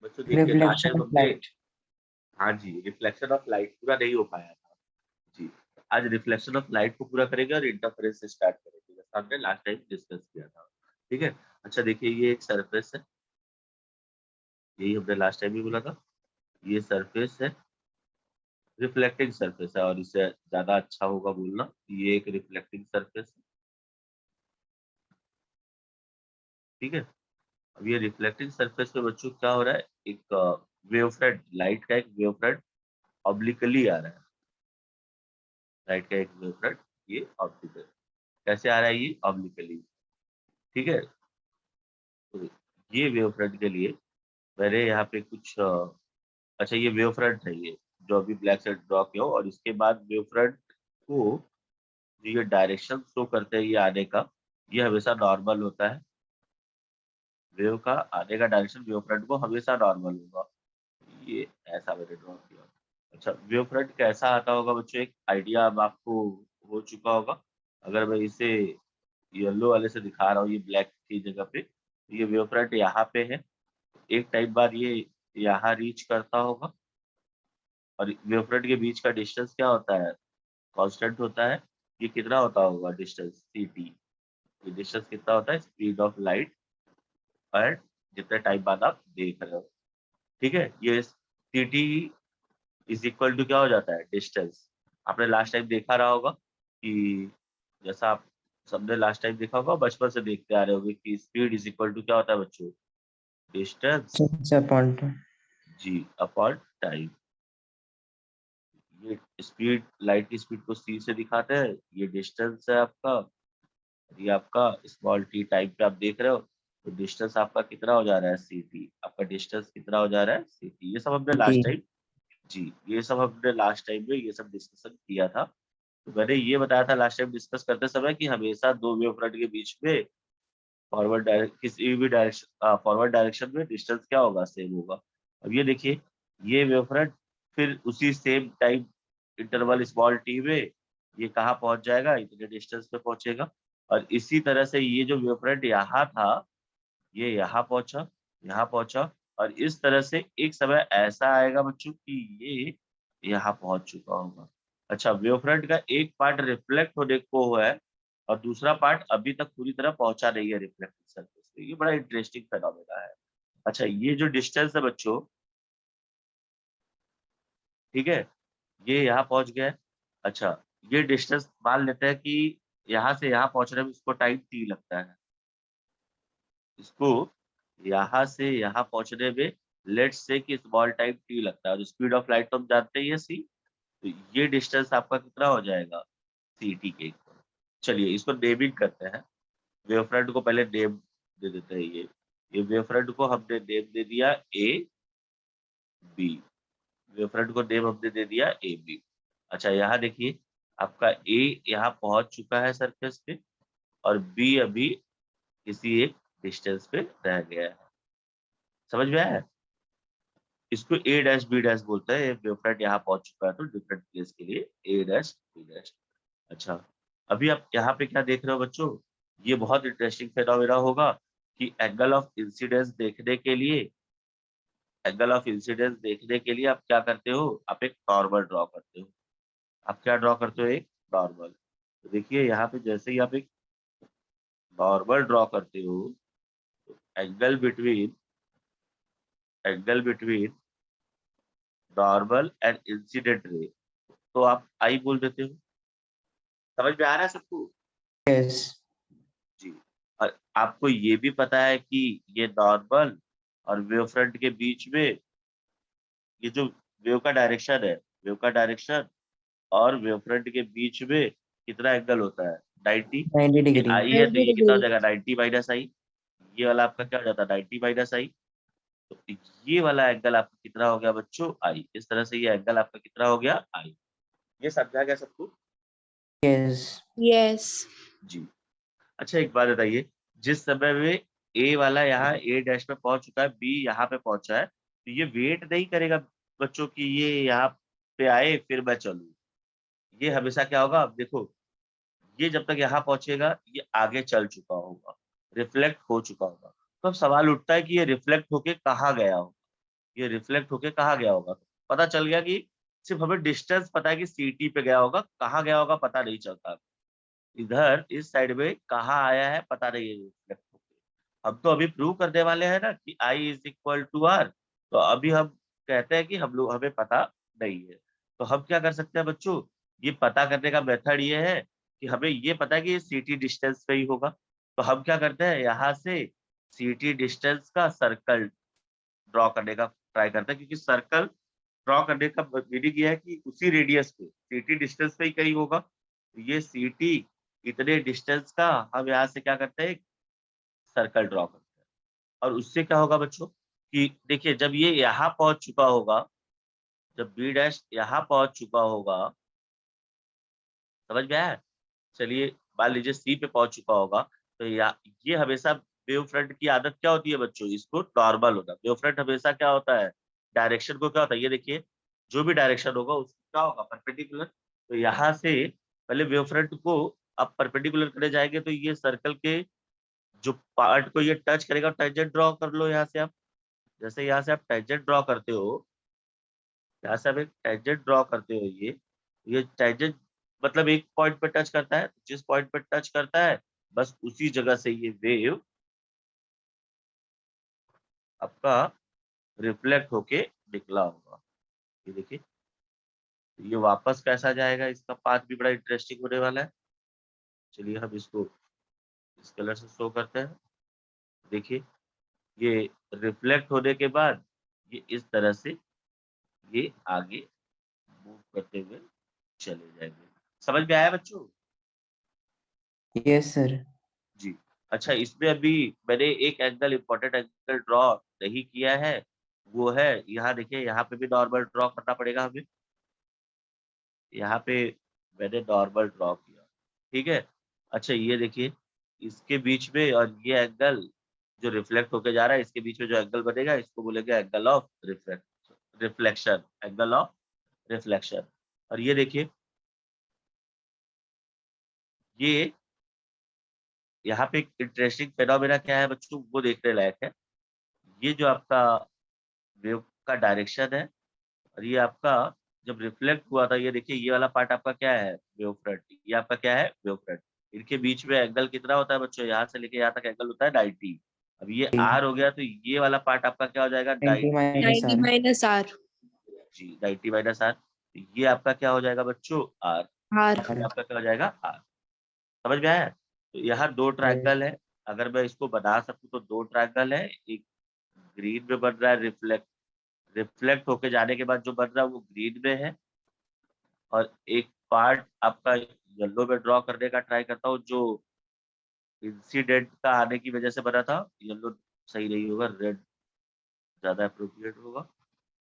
बच्चों देखिए last reflection time of हमने, लाइट। हाँ जी, रिफ्लेक्शन ऑफ लाइट पूरा नहीं हो पाया था जी। आज रिफ्लेक्शन ऑफ लाइट को पूरा करेंगे और इंटरफेरेंस से स्टार्ट करेंगे, जैसा हमने लास्ट टाइम डिस्कस किया था। ठीक है। अच्छा देखिए ये एक सरफेस है, यही हमने लास्ट टाइम भी बोला था। ये सरफेस है, रिफ्लेक्टिंग सरफेस है, और इससे ज्यादा अच्छा होगा बोलना ये एक रिफ्लेक्टिंग सरफेस है। ठीक है। अब ये रिफ्लेक्टिंग सरफेस पे बच्चों क्या हो रहा है, एक वेव फ्रंट, लाइट का एक वेव फ्रंट ऑब्लिकली आ रहा है। लाइट का एक वेव फ्रंट ये ऑब्लिकली कैसे आ रहा है, ये ऑब्लिकली। ठीक है। तो ये वेव फ्रंट के लिए मैंने यहाँ पे कुछ अच्छा ये वेव फ्रंट है, ये जो अभी ब्लैक से ड्रॉ किया हो, और इसके बाद वेव फ्रंट को जो ये डायरेक्शन शो करते हैं ये आने का, ये हमेशा नॉर्मल होता है। वेव का आने का डायरेक्शन वेव फ्रंट को हमेशा नॉर्मल होगा। ये ऐसा मैंने ड्रॉ किया। अच्छा वेव फ्रंट कैसा आता होगा बच्चों, एक आइडिया अब आपको हो चुका होगा। अगर मैं इसे येलो वाले से दिखा रहा हूँ, ये ब्लैक की जगह पे, तो ये वेव फ्रंट यहाँ पे है, एक टाइम बाद ये यहाँ रीच करता होगा, और वेव फ्रंट के बीच का डिस्टेंस क्या होता है, कांस्टेंट होता है। ये कितना होता होगा डिस्टेंस, सी टी। ये डिस्टेंस कितना होता है, स्पीड ऑफ लाइट पर जितने टाइम बाद आप देख रहे हो। ठीक है। ये C T is equal to क्या हो जाता है, डिस्टेंस। आपने लास्ट टाइम देखा रहा होगा कि जैसा आप सबने लास्ट टाइम देखा होगा, बचपन से देखते आ रहे होंगे कि स्पीड इज इक्वल टू क्या होता है बच्चों, डिस्टेंस पॉइंट। जी अपॉन टाइम। ये स्पीड, लाइट की स्पीड को सी से दिखाते हैं, ये डिस्टेंस है आपका, ये आपका स्मॉल टी टाइम पे आप देख रहे हो, तो डिस्टेंस आपका कितना हो जा रहा है, सी टी। आपका डिस्टेंस कितना हो जा रहा है, सी टी। ये सब हमने टी। लास्ट टाइम जी, ये सब हमने लास्ट टाइम में ये सब डिस्कशन किया था। तो मैंने ये बताया था लास्ट टाइम डिस्कस करते समय कि हमेशा दो वेव फ्रंट के बीच में फॉरवर्ड डायरेक्शन, किसी भी डायरेक्शन, फॉरवर्ड डायरेक्शन में डिस्टेंस क्या होगा, सेम होगा। अब ये देखिए ये वेव फ्रंट फिर उसी same time interval small T में ये कहाँ पहुंच जाएगा, इतने डिस्टेंस पे पहुंचेगा। और इसी तरह से ये जो वेव फ्रंट यहाँ था, ये यहाँ पहुंचा, यहाँ पहुंचा, और इस तरह से एक समय ऐसा आएगा बच्चों कि ये यहाँ पहुंच चुका होगा। अच्छा वेव फ्रंट का एक पार्ट रिफ्लेक्ट होने को हुआ है, और दूसरा पार्ट अभी तक पूरी तरह पहुंचा नहीं है रिफ्लेक्टिव सरफेस पे। ये बड़ा इंटरेस्टिंग फेनोमेना है। अच्छा ये जो डिस्टेंस है बच्चों, ठीक है, ये यहाँ पहुंच गया है। अच्छा ये डिस्टेंस मान लेते हैं कि यहाँ से यहाँ पहुंचने में इसको टाइम टी लगता है। इसको यहाँ से यहाँ पहुंचने में लेट्स से कि स्मॉल टाइम टी लगता है, और स्पीड ऑफ लाइट तो हम जानते ही है सी। तो ये डिस्टेंस आपका कितना हो जाएगा, सी टी के इक्वल। चलिए इसको नेमिंग करते हैं। वेव फ्रंट को पहले नेम दे देते हैं। ये वेव फ्रंट को हमने नेम दे दिया ए बी। वेव फ्रंट को नेम हमने दे दिया ए बी। अच्छा यहाँ देखिए आपका ए यहाँ पहुंच चुका है सरफेस पे, और बी अभी किसी एक डिस्टेंस पे रह गया है। समझ में आया? इसको ए डैश बी डैश बोलते हैं। वेव फ्रंट यहाँ पहुंच चुका है तो डिफरेंट प्लेस के लिए ए डैश बी डैश। अच्छा अभी आप यहाँ पे क्या देख रहे हो बच्चों, ये बहुत इंटरेस्टिंग फेनोमेना होगा कि एंगल ऑफ इंसिडेंस देखने के लिए, एंगल ऑफ इंसिडेंस देखने के लिए आप क्या करते हो, आप एक नॉर्मल ड्रॉ करते हो। आप क्या ड्रॉ करते हो, एक नॉर्मल। तो देखिए यहाँ पे जैसे ही आप एक नॉर्मल ड्रॉ करते हो, तो angle between normal and incident ray, तो आप आई बोल देते हो। समझ में आ रहा है सबको? यस। जी। और आपको ये भी पता है कि ये नॉर्मल और वेव फ्रंट के बीच में ये जो वेव का डायरेक्शन है, वेव का डायरेक्शन और वेव फ्रंट के बीच में कितना एंगल होता है, 90। 90 ये डिग्री। आई है तो 90 ये कितना हो डिग्री। जाएगा, 90 माइनस आई। ये वाला आपका क्या हो जाता है, 90 माइनस आई। तो ये वाला एंगल आपका कितना हो गया बच्चों, आई। इस तरह से ये एंगल आपका कितना हो गया, आई। ये समझा गया सबको? यस। यस। जी। अच्छा एक बात बताइए, जिस समय में ए वाला यहाँ ए डैश पे पहुंच चुका है, बी यहाँ पे पहुंचा है, तो ये वेट नहीं करेगा बच्चों कि ये यहाँ पे आए फिर मैं चलूं। ये हमेशा क्या होगा, अब देखो ये जब तक यहाँ पहुंचेगा ये आगे चल चुका होगा, रिफ्लेक्ट हो चुका होगा। तो अब सवाल उठता है कि ये रिफ्लेक्ट होके कहाँ गया हो। ये रिफ्लेक्ट होके कहाँ गया होगा, पता चल गया कि सिर्फ हमें डिस्टेंस पता है कि CT पे गया होगा, कहाँ गया होगा पता नहीं चलता। इधर इस साइड में कहाँ आया है पता नहीं है रिफ्लेक्ट होके। हम तो अभी प्रूव करने वाले हैं ना कि I is equal to R, तो अभी हम कहते हैं कि हम लोग हमें पता नहीं है। तो हम क्या कर सकते हैं बच्चों, ये पता करने का मेथड ये है कि हमें ये पता है कि ये CT डिस्टेंस पे ही होगा। तो हम क्या करते हैं, यहाँ से CT डिस्टेंस का सर्कल ड्रॉ करने का ट्राई करते हैं, क्योंकि सर्कल ड्रॉ करने का मीनिंग ये है कि उसी रेडियस पे CT डिस्टेंस पे ही कहीं होगा। तो ये CT इतने डिस्टेंस का हम यहाँ से क्या करते हैं, सर्कल ड्रॉ करते हैं। और उससे क्या होगा बच्चों कि देखिए जब ये यहाँ पहुंच चुका होगा, जब B डैश यहाँ पहुंच चुका होगा, समझ में आया? चलिए मान लीजिए C पे पहुंच चुका होगा, तो ये हमेशा वेव फ्रंट की आदत क्या होती है बच्चों, इसको नॉर्मल होता है। वेव फ्रंट हमेशा क्या होता है, डायरेक्शन को क्या होता है, ये देखिए जो भी डायरेक्शन होगा उसको क्या होगा, परपेंडिकुलर। तो यहाँ से पहले वेव फ्रंट को आप परपेंडिकुलर करे जाएंगे, तो ये सर्कल के जो पार्ट को ये टच करेगा, टेंजेंट ड्रॉ कर लो यहाँ से आप। जैसे यहाँ से आप टेंजेंट ड्रॉ करते हो, यहाँ से आप एक टेंजेंट ड्रॉ करते हो, ये टेंजेंट मतलब एक पॉइंट पे टच करता है, जिस पॉइंट पे टच करता है बस उसी जगह से ये वेव आपका रिफ्लेक्ट होके निकला होगा। ये देखिए ये वापस कैसा जाएगा, इसका पाथ भी बड़ा इंटरेस्टिंग होने वाला है। चलिए हम इसको इस कलर से शो करते हैं। देखिए ये रिफ्लेक्ट होने के बाद ये इस तरह से ये आगे मूव करते हुए चले जाएंगे। समझ में आया बच्चों? Yes, sir. जी। अच्छा, इसमें अभी मैंने एक एंगल, इम्पोर्टेंट एंगल ड्रॉ नहीं किया है, वो है यहाँ देखिए, यहाँ पे भी नॉर्मल ड्रॉ करना पड़ेगा हमें। यहाँ पे मैंने नॉर्मल ड्रॉ किया, ठीक है। अच्छा ये देखिए इसके बीच में और ये एंगल जो रिफ्लेक्ट होके जा रहा है, इसके बीच में जो एंगल बनेगा इसको बोलेंगे angle of reflection, angle of reflection. और ये देखिए ये यहाँ पे इंटरेस्टिंग फेनोमेना क्या है बच्चों, वो देखने लायक है। ये जो आपका वेव का डायरेक्शन है, और ये आपका जब रिफ्लेक्ट हुआ था, ये देखिए ये वाला पार्ट आपका क्या है, वेव फ्रंट, ये आपका क्या है, वेव फ्रंट। इनके बीच में एंगल कितना होता है बच्चों, यहाँ से लेके यहाँ तक एंगल होता है 90। अब ये R हो गया, तो ये वाला पार्ट आपका क्या हो जाएगा, 90 90। minus 90 R. Minus R. जी 90 माइनस R। ये आपका क्या हो जाएगा बच्चों, R। आर। ये आपका क्या हो जाएगा, R। समझ में आया? तो यहाँ दो Yes. ट्रायंगल है, अगर मैं इसको बना सकूं तो दो ट्रायंगल है। एक ग्रीन में बन रहा है, रिफ्लेक्ट होके जाने के बाद जो बन रहा है वो ग्रीन में है, और एक पार्ट आपका येलो में ड्रॉ करने का ट्राई करता हूँ, जो इंसिडेंट का आने की वजह से बना था। येलो सही नहीं होगा, रेड ज्यादा अप्रोप्रिएट होगा।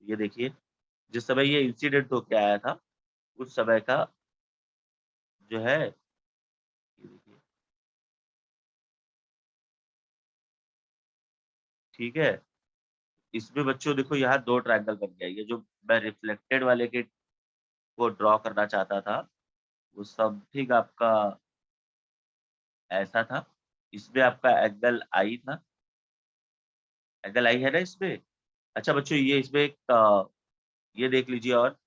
ये देखिए जिस समय ये इंसिडेंट होके आया था उस समय का जो है, ये देखिए, ठीक है। इसमें बच्चों देखो यहाँ दो ट्रायंगल बन गया। ये जो मैं रिफ्लेक्टेड वाले के को ड्रॉ करना चाहता था वो समथिंग आपका ऐसा था। इसमें आपका एंगल आई था, एंगल आई है ना इसमें। अच्छा बच्चों ये इसमें एक ये देख लीजिए, और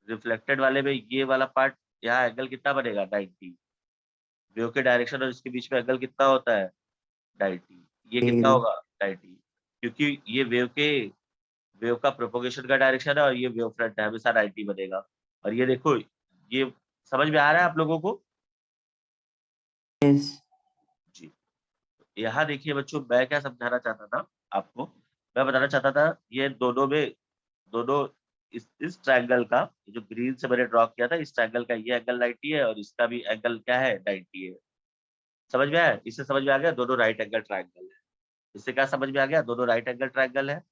रिफ्लेक्टेड वाले में ये वाला पार्ट, यहाँ एंगल कितना बनेगा, 90। वेव के डायरेक्शन और इसके बीच में एंगल कितना होता है, 90। ये कितना Degree. होगा, 90, क्योंकि ये वेव का प्रोपोगेशन का डायरेक्शन है और ये वेव फ्रंट है, हमेशा 90 बनेगा। और ये देखो ये समझ में आ रहा है आप लोगों को? Yes. जी। यहाँ देखिए बच्चों मैं क्या समझाना चाहता था आपको, मैं बताना चाहता था ये दोनों इस ट्रायंगल का, जो ग्रीन से मैंने ड्रॉ किया था, इस ट्रायंगल का ये एंगल 90 है और इसका भी एंगल क्या है, 90 है। समझ में आया? इससे समझ में आ गया दोनों राइट एंगल ट्रायंगल है। इससे क्या समझ में आ गया, दोनों राइट एंगल ट्रायंगल है।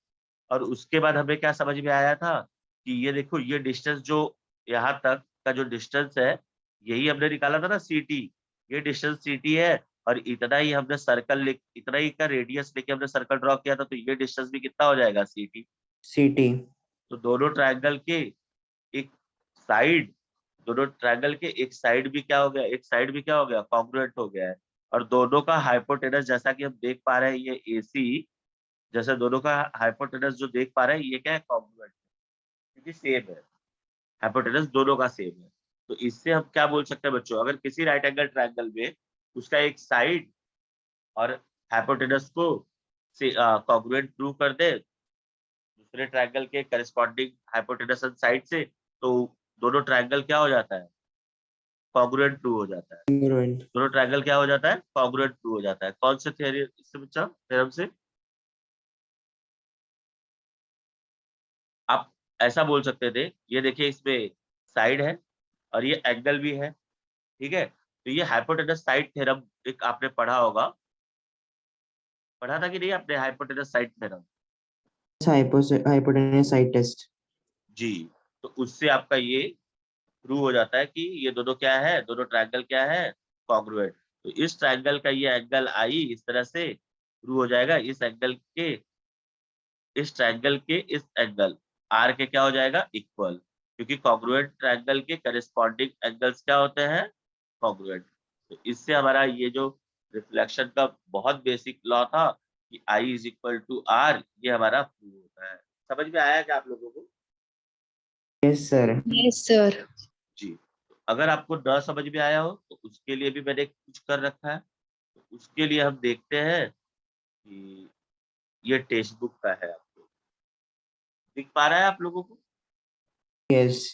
और उसके बाद हमें क्या समझ में आया था कि ये देखो ये डिस्टेंस जो यहाँ तक का जो डिस्टेंस है, यही हमने निकाला था ना, CT। ये डिस्टेंस CT है, और इतना ही हमने इतना ही का रेडियस लेके हमने सर्कल ड्रॉ किया था, तो ये डिस्टेंस भी कितना हो जाएगा, CT। CT. तो एक साइड दोनों ट्रायंगल के एक साइड भी क्या हो गया, एक साइड भी क्या हो गया, कॉन्ग्रुएंट हो गया है। और दोनों का हाइपोटेनस जैसा कि हम देख पा रहे हैं, ये AC जैसे दोनों का हाइपोटेनस जो देख पा रहे हैं ये क्या है, कॉन्ग्रुएंट, क्योंकि सेम है, हाइपोटेनस दोनों का सेम है। तो इससे हम क्या बोल सकते हैं बच्चों, अगर किसी राइट एंगल ट्रायंगल में उसका एक साइड और हाइपोटेनस को से कॉन्ग्रुएंट प्रूव कर दे दूसरे ट्रायंगल के करस्पॉन्डिंग हाइपोटेनस साइड से, तो दोनों ट्रायंगल क्या हो जाता है, कॉन्ग्रुएंट प्रूव हो जाता है। congruent. दोनों ट्रायंगल क्या हो जाता है, कॉन्ग्रुएंट प्रूव हो जाता है। कौन से थ्योरी से बच्चा, थ्योरम से? आप ऐसा बोल सकते थे, ये देखिए इसमें साइड है और ये एंगल भी है, ठीक है, तो ये हाइपोटेनस साइड थ्योरम एक आपने पढ़ा होगा, पढ़ा था कि नहीं आपने hypotenuse side theorem? Hypotenuse side test. जी, तो उससे आपका ये प्रूव हो जाता है कि ये दोनों क्या है, दोनों ट्रायंगल क्या है, कॉन्ग्रुएंट। तो इस ट्रायंगल का ये एंगल आई इस तरह से प्रूव हो जाएगा, इस एंगल के इस ट्रायंगल के इस एंगल आर के क्या हो जाएगा, इक्वल, क्योंकि कॉन्ग्रुएंट ट्रायंगल के करस्पॉन्डिंग एंगल्स क्या होते हैं, कॉन्ग्रुएंट। तो इससे हमारा ये जो रिफ्लेक्शन का बहुत बेसिक लॉ था कि I is equal to are, ये हमारा प्रूव होता है। समझ में आया क्या आप लोगों को? Yes, sir. Yes, sir. जी, तो अगर आपको न समझ में आया हो तो उसके लिए भी मैंने कुछ कर रखा है। तो उसके लिए हम देखते हैं कि ये टेक्स्ट बुक का है, आपको दिख पा रहा है आप लोगों को? Yes.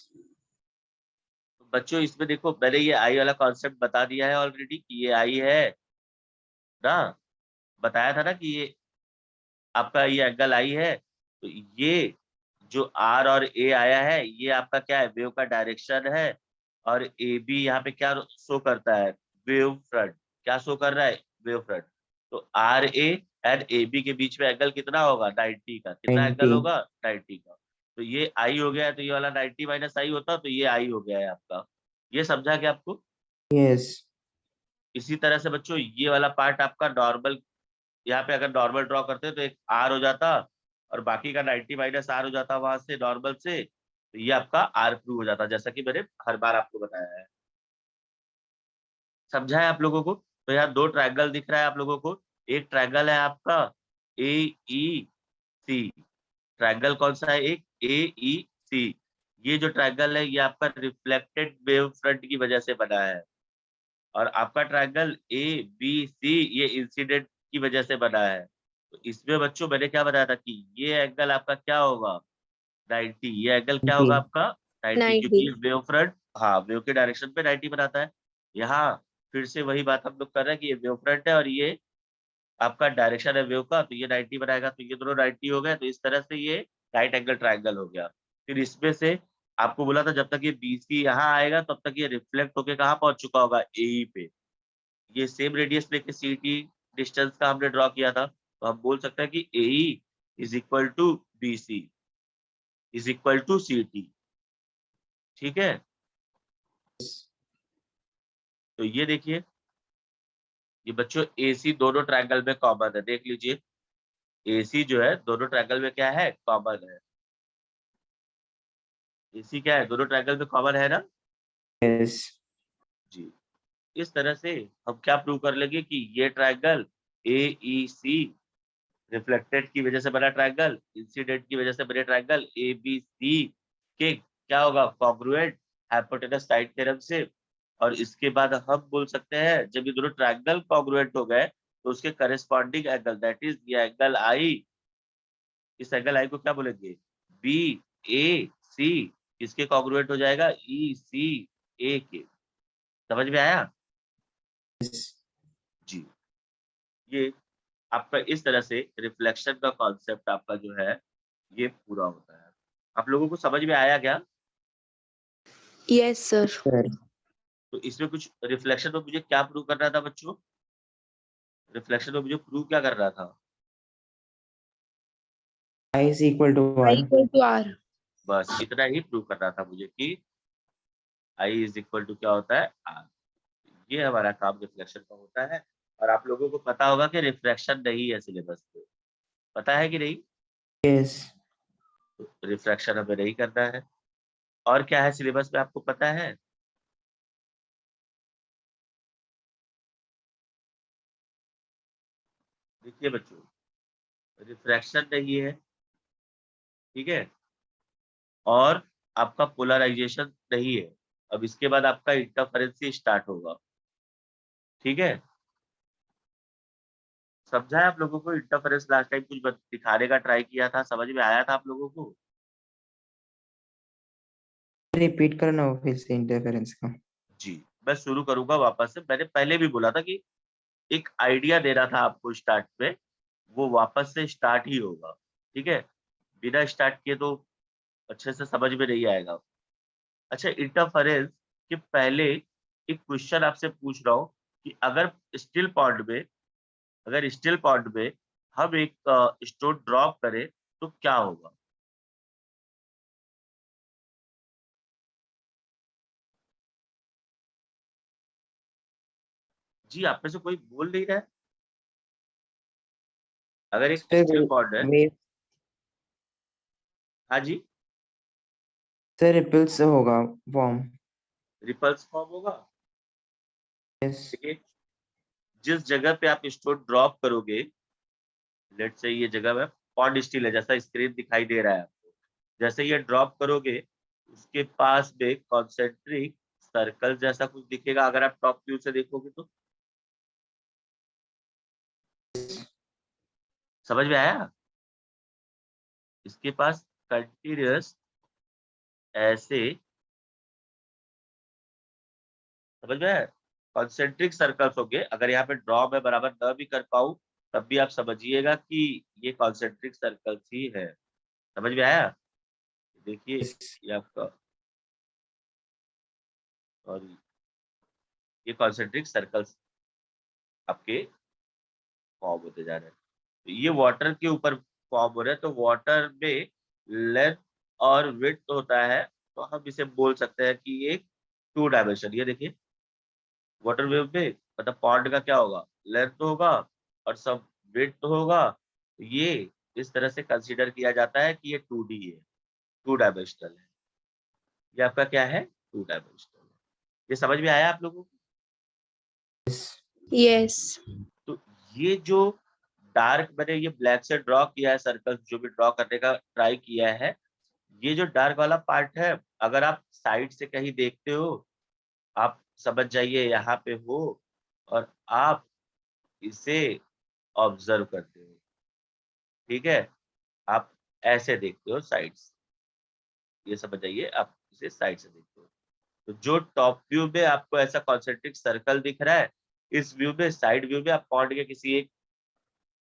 तो बच्चों इसमें देखो, मैंने ये आई वाला कॉन्सेप्ट बता दिया है ऑलरेडी कि ये आई है ना, बताया था ना कि ये आपका ये एंगल आई है। तो ये जो आर और ए आया है ये आपका क्या है, वेव का डायरेक्शन है। और ए बी यहाँ पे क्या शो करता है, वेव फ्रंट। क्या शो कर रहा है, वेव फ्रंट। तो R A and A B के बीच में एंगल कितना होगा, 90 का। कितना एंगल 90. होगा, 90 का। तो ये आई हो गया है, तो ये वाला 90 माइनस आई होता तो ये आई हो गया है आपका। ये समझा क्या आपको? Yes. इसी तरह से बच्चों ये वाला पार्ट आपका नॉर्मल, यहाँ पे अगर नॉर्मल ड्रॉ करते तो एक आर हो जाता और बाकी का 90 माइनस आर हो जाता वहां से नॉर्मल से, तो ये आपका आर प्रूव हो जाता, जैसा कि मैंने हर बार आपको बताया है। समझा है आप लोगों को? तो यहाँ दो ट्रायंगल दिख रहा है आप लोगों को। एक ट्रायंगल है आपका ए ई सी। ट्रायंगल कौन सा है, एक ए ई सी। ये जो ट्रायंगल है ये आपका रिफ्लेक्टेड वेव फ्रंट की वजह से बना है। और आपका ट्रायंगल ए बी सी ये इंसिडेंट की वजह से बना है। तो इसमें बच्चों मैंने क्या बताया था कि ये एंगल आपका क्या होगा, 90। ये एंगल क्या होगा 90. आपका, 90, 90. क्योंकि वेव फ्रंट, हाँ, वेव के डायरेक्शन पे 90 बनाता है। यहाँ फिर से वही बात हम लोग कर रहे हैं कि ये वेव फ्रंट है और ये आपका डायरेक्शन है वेव का, तो ये 90 बनाएगा, तो ये दोनों 90 हो गए। तो इस तरह से ये राइट एंगल ट्रायंगल हो गया। फिर इसमें से आपको बोला था जब तक ये बीसी यहाँ आएगा तब तक ये रिफ्लेक्ट होके कहाँ पहुंच चुका होगा, ए पे। ये सेम रेडियस लेके सीटी डिस्टेंस का हमने ड्रॉ किया था, तो हम बोल सकते हैं कि A is equal to B C is equal to C T. ठीक है, तो ये देखिए, ये बच्चों ए सी दोनों ट्रायंगल में कॉमन है, देख लीजिए। ए सी जो है दोनों ट्रायंगल में क्या है, कॉमन है। ए सी क्या है, दोनों ट्रायंगल में कॉमन है ना। Yes. जी, इस तरह से हम क्या प्रूव कर लेंगे कि ये triangle A E C reflected की वजह से बना ट्रायंगल, इंसिडेंट की वजह से बने ट्रायंगल ए बी सी के क्या होगा, कॉन्ग्रुएंट हाइपोटेनस साइड थ्योरम से। और इसके बाद हम बोल सकते हैं जब ये दोनों ट्रायंगल कॉन्ग्रुएंट हो गए तो उसके करस्पॉन्डिंग एंगल, दैट इज ये एंगल आई, इस एंगल आई को क्या बोलेंगे, बी ए सी, इसके कॉन्ग्रुएंट हो जाएगा ई सी ए के। समझ में आया? Yes. जी, ये आपका इस तरह से रिफ्लेक्शन का कॉन्सेप्ट आपका जो है ये पूरा होता है। आप लोगों को समझ में आया क्या? Yes, sir. Sir. तो इसमें कुछ रिफ्लेक्शन में मुझे क्या प्रूव करना था बच्चों, रिफ्लेक्शन में मुझे प्रूव क्या करना था, I is equal to I 1. equal to R. बस इतना ही प्रूव करना था मुझे कि आई इज इक्वल टू क्या होता है, आर। ये हमारा काम रिफ्लेक्शन का होता है। और आप लोगों को पता होगा कि रिफ्लेक्शन नहीं है सिलेबस में, पता है कि नहीं? Yes. तो रिफ्लेक्शन हमें नहीं करना है। और क्या है सिलेबस में आपको पता है? देखिए बच्चों, रिफ्रैक्शन नहीं है, ठीक है, और आपका पोलराइजेशन नहीं है। अब इसके बाद आपका इंटरफेरेंस ही स्टार्ट होगा, ठीक है। समझा है आप लोगों को? इंटरफेरेंस लास्ट टाइम कुछ दिखाने का ट्राई किया था, समझ में आया था आप लोगों को? रिपीट करना हो फिर से इंटरफेरेंस का। जी, मैं शुरू करूंगा वापस से। मैंने पहले भी बोला था कि एक आइडिया दे रहा था आपको स्टार्ट में, वो वापस से स्टार्ट ही होगा, ठीक है। बिना स्टार्ट किए तो अच्छे से समझ में नहीं आएगा। अच्छा, इंटरफेरेंस के पहले एक क्वेश्चन आपसे पूछ रहा हूँ कि अगर स्टिल पॉन्ड में, अगर स्टिल पॉन्ड में हम एक स्टोन ड्रॉप करें तो क्या होगा? जी, आप में से कोई बोल नहीं रहा है। अगर एक सर स्टिल पॉन्ड है, वेव हाँ जी, सर रिपल्स होगा फॉर्म। रिपल्स फॉर्म होगा। यस। देखिए, जिस जगह पे आप स्टोन ड्रॉप करोगे, लेट्स से ये जगह में पॉन्ड स्टिल है, जैसा स्क्रीन दिखाई दे रहा है आपको, जैसे ये ड्रॉप करोगे उसके पास में कॉन्सेंट्रिक सर्कल जैसा कुछ दिखेगा अगर आप टॉप व्यू से देखोगे तो। समझ में आया? इसके पास कंटिन्यूअस ऐसे, समझ में आया, कॉन्सेंट्रिक सर्कल्स होंगे। अगर यहाँ पे ड्रॉ मैं बराबर न भी कर पाऊं तब भी आप समझिएगा कि ये कॉन्सेंट्रिक सर्कल्स ही है। समझ में आया? देखिए, ये आपका, और ये कॉन्सेंट्रिक सर्कल्स आपके फॉर्म होते जा रहे हैं। तो ये वाटर के ऊपर फॉर्म हो रहे हैं, तो वाटर में लेंथ और विड्थ होता है, तो हम इसे बोल सकते हैं कि ये टू डायमेंशन। ये देखिए, वाटर वेव में मतलब पॉन्ड का क्या होगा, लेंथ होगा और सब विड्थ होगा। तो ये इस तरह से कंसीडर किया जाता है कि ये 2D है, टू डायमेंशनल है। ये आपका क्या है, टू डायमेंशनल है। ये समझ में आया आप लोगों को? Yes. तो ये जो डार्क मैंने ये ब्लैक से ड्रॉ किया है, सर्कल जो भी ड्रॉ करने का ट्राई किया है, ये जो डार्क वाला पार्ट है, अगर आप साइड से कहीं देखते हो, आप समझ जाइए यहाँ पे हो और आप इसे ऑब्जर्व करते हो, ठीक है। आप ऐसे देखते हो साइड से, ये समझ जाइए आप इसे साइड से देखते हो। तो जो टॉप व्यू में आपको ऐसा कॉन्सेंट्रिक सर्कल दिख रहा है, इस व्यू में, साइड व्यू में आप पॉइंट के किसी एक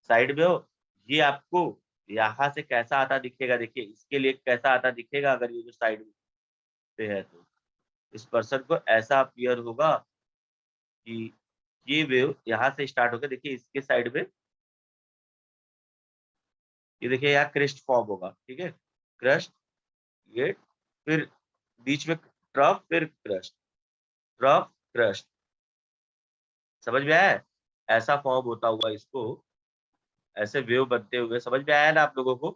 साइड में हो, ये आपको यहाँ से कैसा आता दिखेगा? देखिए, इसके लिए कैसा आता दिखेगा अगर ये जो साइड पे है, तो इस पर्सन को ऐसा अपीयर होगा कि ये वेव यहाँ से स्टार्ट होकर, देखिए इसके साइड में, ये देखिए यहाँ क्रेस्ट फॉर्म होगा, ठीक है, क्रस्ट, ये, फिर बीच में ट्रफ, फिर क्रस्ट, ट्रफ, क्रस्ट। समझ में आया है? ऐसा फॉर्म होता हुआ इसको, ऐसे वेव बनते हुए, समझ में आया ना आप लोगों को?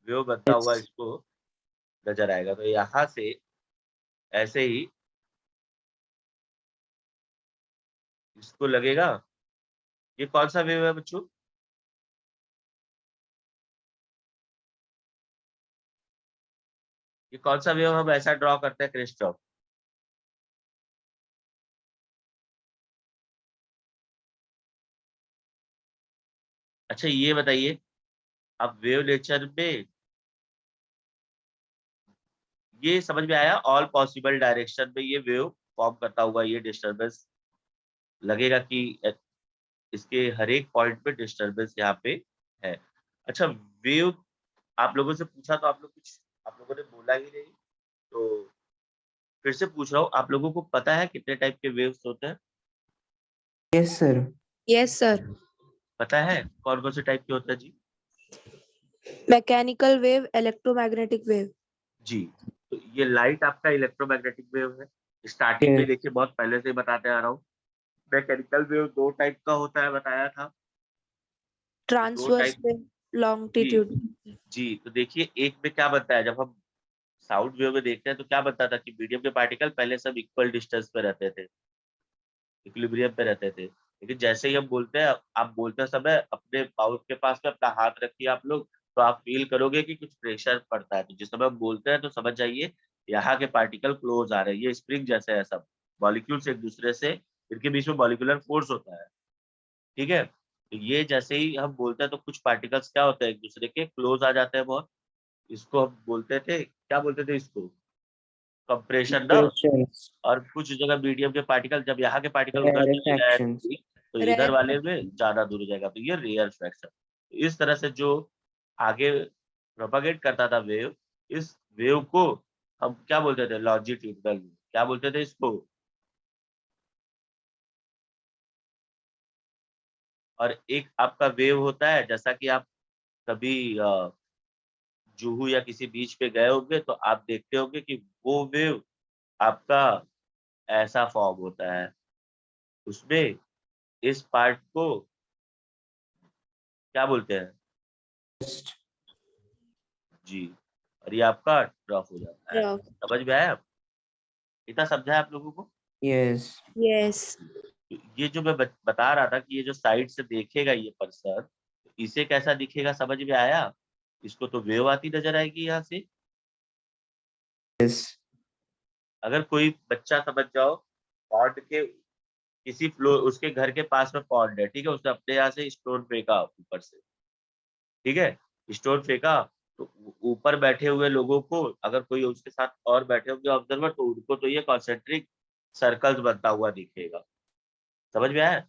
वेव बनता हुआ यस। इसको नजर आएगा। तो यहाँ से ऐसे ही इसको लगेगा। ये कौन सा वेव है बच्चों? ये कौन सा वेव हम ऐसा ड्रॉ करते हैं, क्रेस्ट ऑफ? अच्छा, ये बताइए, अब वेव नेचर में ये समझ में आया, ऑल पॉसिबल डायरेक्शन में ये वेव फॉर्म करता हुआ ये डिस्टरबेंस लगेगा कि इसके हर एक पॉइंट पे डिस्टरबेंस यहाँ पे है। अच्छा, वेव आप लोगों से पूछा तो आप लोग कुछ, आप लोगों ने बोला ही नहीं, तो फिर से पूछ रहा हूँ, आप लोगों को पता है कितने टाइप के वेव्स होते हैं? Yes sir. Yes, sir. पता है कौन कौन से टाइप के होते हैं जी? Mechanical wave, electromagnetic wave. जी, तो ये लाइट आपका इलेक्ट्रोमैग्नेटिक वेव है। स्टार्टिंग में यस। देखिए, बहुत पहले से ही बताते आ रहा हूँ, मैकेनिकल वेव दो टाइप का होता है, बताया था। तो दो Transverse टाइप, wave, जी longitude. जी, तो देखिए एक में क्या बनता है, जब हम साउंड वेव में देखते हैं तो क्या बनता था कि मीडियम के पार्टिकल पहले सब इक्वल डिस्टेंस पे रहते थे, इक्विलिब्रियम पे रहते थे। लेकिन जैसे ही हम बोलते हैं, आप बोलते समय अपने माउथ के पास में अपना हाथ रखिए आप लोग, तो आप फील करोगे कि कुछ प्रेशर पड़ता है। तो जिस समय हम बोलते हैं तो समझ जाइए यहाँ के पार्टिकल क्लोज आ रहे हैं, ये स्प्रिंग जैसे है सब, मॉलिक्यूल्स एक दूसरे से, इनके बीच में मॉलिक्यूलर फोर्स होता है, ठीक है। तो ये जैसे ही हम बोलते हैं तो कुछ पार्टिकल्स क्या होते हैं, एक दूसरे के क्लोज आ जाते हैं बहुत। इसको हम बोलते थे, क्या बोलते थे इसको, कंप्रेशन ना। Equations, और कुछ जगह मीडियम के पार्टिकल, जब यहाँ के पार्टिकल उधर चले गए rarefactions. तो इधर वाले में Rarefaction. ज्यादा दूर हो जाएगा, तो ये रेयर फ्रैक्शन। इस तरह से जो आगे प्रोपागेट करता था वेव, इस वेव को हम क्या बोलते थे, लॉन्जिट्यूडनल, क्या बोलते थे इसको। और एक आपका वेव होता है, जैसा कि आप कभी जुहू या किसी बीच पे गए होंगे तो आप देखते होंगे कि वो वेव आपका ऐसा फॉर्म होता है, उसमें इस पार्ट को क्या बोलते हैं Just, जी, और ये आपका ड्रॉप हो जाता है। Rough. समझ में आया, इतना समझा है आप लोगों को। yes, Yes. ये जो मैं बता रहा था कि ये जो साइड से देखेगा ये पर्सन, इसे कैसा दिखेगा, समझ में आया। इसको तो वेव आती नजर आएगी यहाँ से। yes, अगर कोई बच्चा समझ जाओ, पॉन्ड के किसी फ्लोर, उसके घर के पास में पॉन्ड है, ठीक है, उसने अपने यहाँ से स्टोन फेंका ऊपर से, ठीक है, स्टोन फेंका, तो ऊपर बैठे हुए लोगों को, अगर कोई उसके साथ और बैठे होंगे ऑब्जर्वर, तो उनको तो ये कॉन्सेंट्रिक सर्कल्स बनता हुआ दिखेगा। समझ में आया।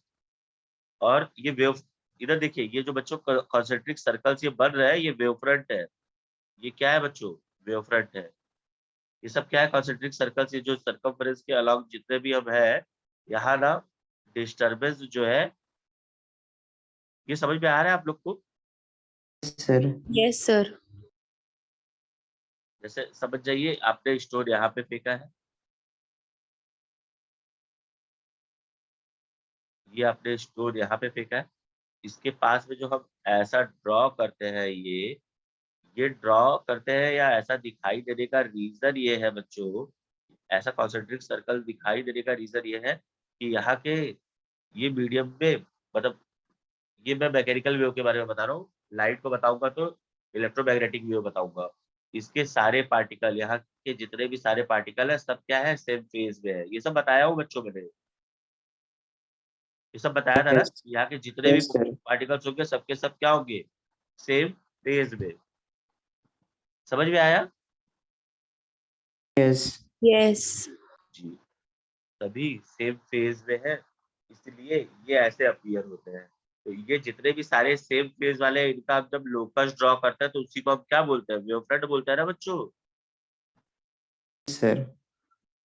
और ये वेव, इधर देखिए, ये जो बच्चों कॉन्सेंट्रिक सर्कल्स ये बन रहे हैं, ये वेव फ्रंट है। ये क्या है बच्चों, वेव फ्रंट है। ये सब क्या है, कॉन्सेंट्रिक सर्कल्स, ये जो सर्कमफ्रेंस के अलाउंग जितने भी हम है, यहाँ ना डिस्टर्बेंस जो है, ये समझ में आ रहा है आप लोग को। sir. Yes, sir. जैसे समझ जाइए, आपने स्टोन यहाँ पे फेंका है, ये आपने स्टोन यहाँ पे फेंका है, इसके पास में जो हम ऐसा ड्रॉ करते हैं, ये ड्रॉ करते हैं या ऐसा दिखाई देने का रीजन ये है बच्चों, ऐसा कॉन्सेंट्रिक सर्कल दिखाई देने का रीजन ये है कि यहाँ के ये मीडियम में, मतलब ये मैं मैकेनिकल वेव के बारे में बता रहा हूँ, लाइट को बताऊंगा तो इलेक्ट्रोमैग्नेटिक वेव बताऊंगा। इसके सारे पार्टिकल, यहाँ के जितने भी सारे पार्टिकल है, सब क्या है, सेम फेज में है। ये सब बताया हूँ बच्चों मैंने, ये सब बताया था ना, Yes, यहाँ के जितने भी yes, sir. पार्टिकल्स होंगे, सबके सब क्या होंगे, सेम फेज में। समझ में आया Yes, Yes. जी, सभी सेम फेज में है, इसलिए ये ऐसे अपीयर होते हैं। तो ये जितने भी सारे सेम फेज वाले हैं, इनका हम जब लोकस ड्रॉ करते हैं तो उसी को हम क्या बोलते हैं, वेवफ्रंट बोलते हैं ना बच्चों। sir.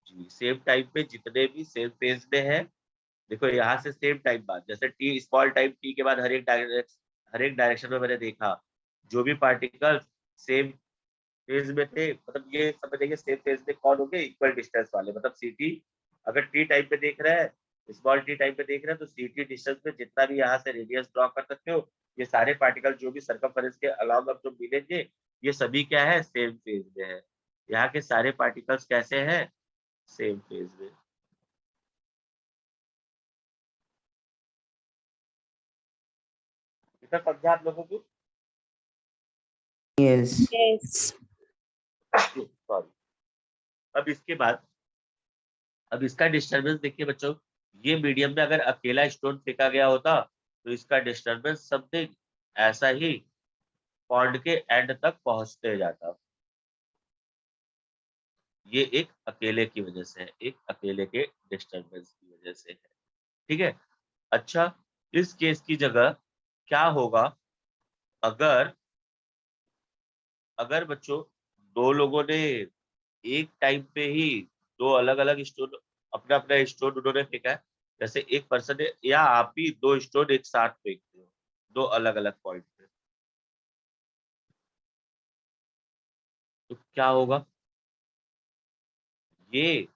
जी, सेम टाइम पे जितने भी सेम फेज में है, देखो यहाँ से सेम टाइम बाद, जैसे टी, स्मॉल टाइम टी के बाद हर एक डायरेक्शन में मैंने देखा, जो भी पार्टिकल सेम फेज में थे, मतलब ये समझ जाइए सेम फेज में कौन होंगे, इक्वल डिस्टेंस वाले, मतलब सीटी, अगर टी टाइम पे देख रहे हैं, स्मॉल टी टाइम पे देख रहे हैं, तो सीटी डिस्टेंस में जितना भी यहाँ से रेडियस ड्रॉ कर सकते हो, ये सारे पार्टिकल जो भी सर्कमफेरेंस के अलाउंग अब जो मिलेंगे, ये सभी क्या है, सेम फेज में है। यहाँ के सारे पार्टिकल्स कैसे हैं, सेम फेज में। इतना समझा आप लोगों को। Yes, Yes. सॉरी। अब इसके बाद, अब इसका डिस्टरबेंस देखिए बच्चों, ये मीडियम में अगर अकेला स्टोन फेंका गया होता तो इसका डिस्टरबेंस समथिंग ऐसा ही पॉन्ड के एंड तक पहुंचते जाता। ये एक अकेले की वजह से है, एक अकेले के डिस्टरबेंस की वजह से है, ठीक है। अच्छा, इस केस की जगह क्या होगा, अगर अगर बच्चों दो लोगों ने एक टाइम पे ही दो अलग अलग स्टोन, अपना अपना स्टोन उन्होंने फेंका है, जैसे एक पर्सन ने, या आप भी दो स्टोन एक साथ फेंकते हो, दो अलग अलग पॉइंट पे, तो क्या होगा, ये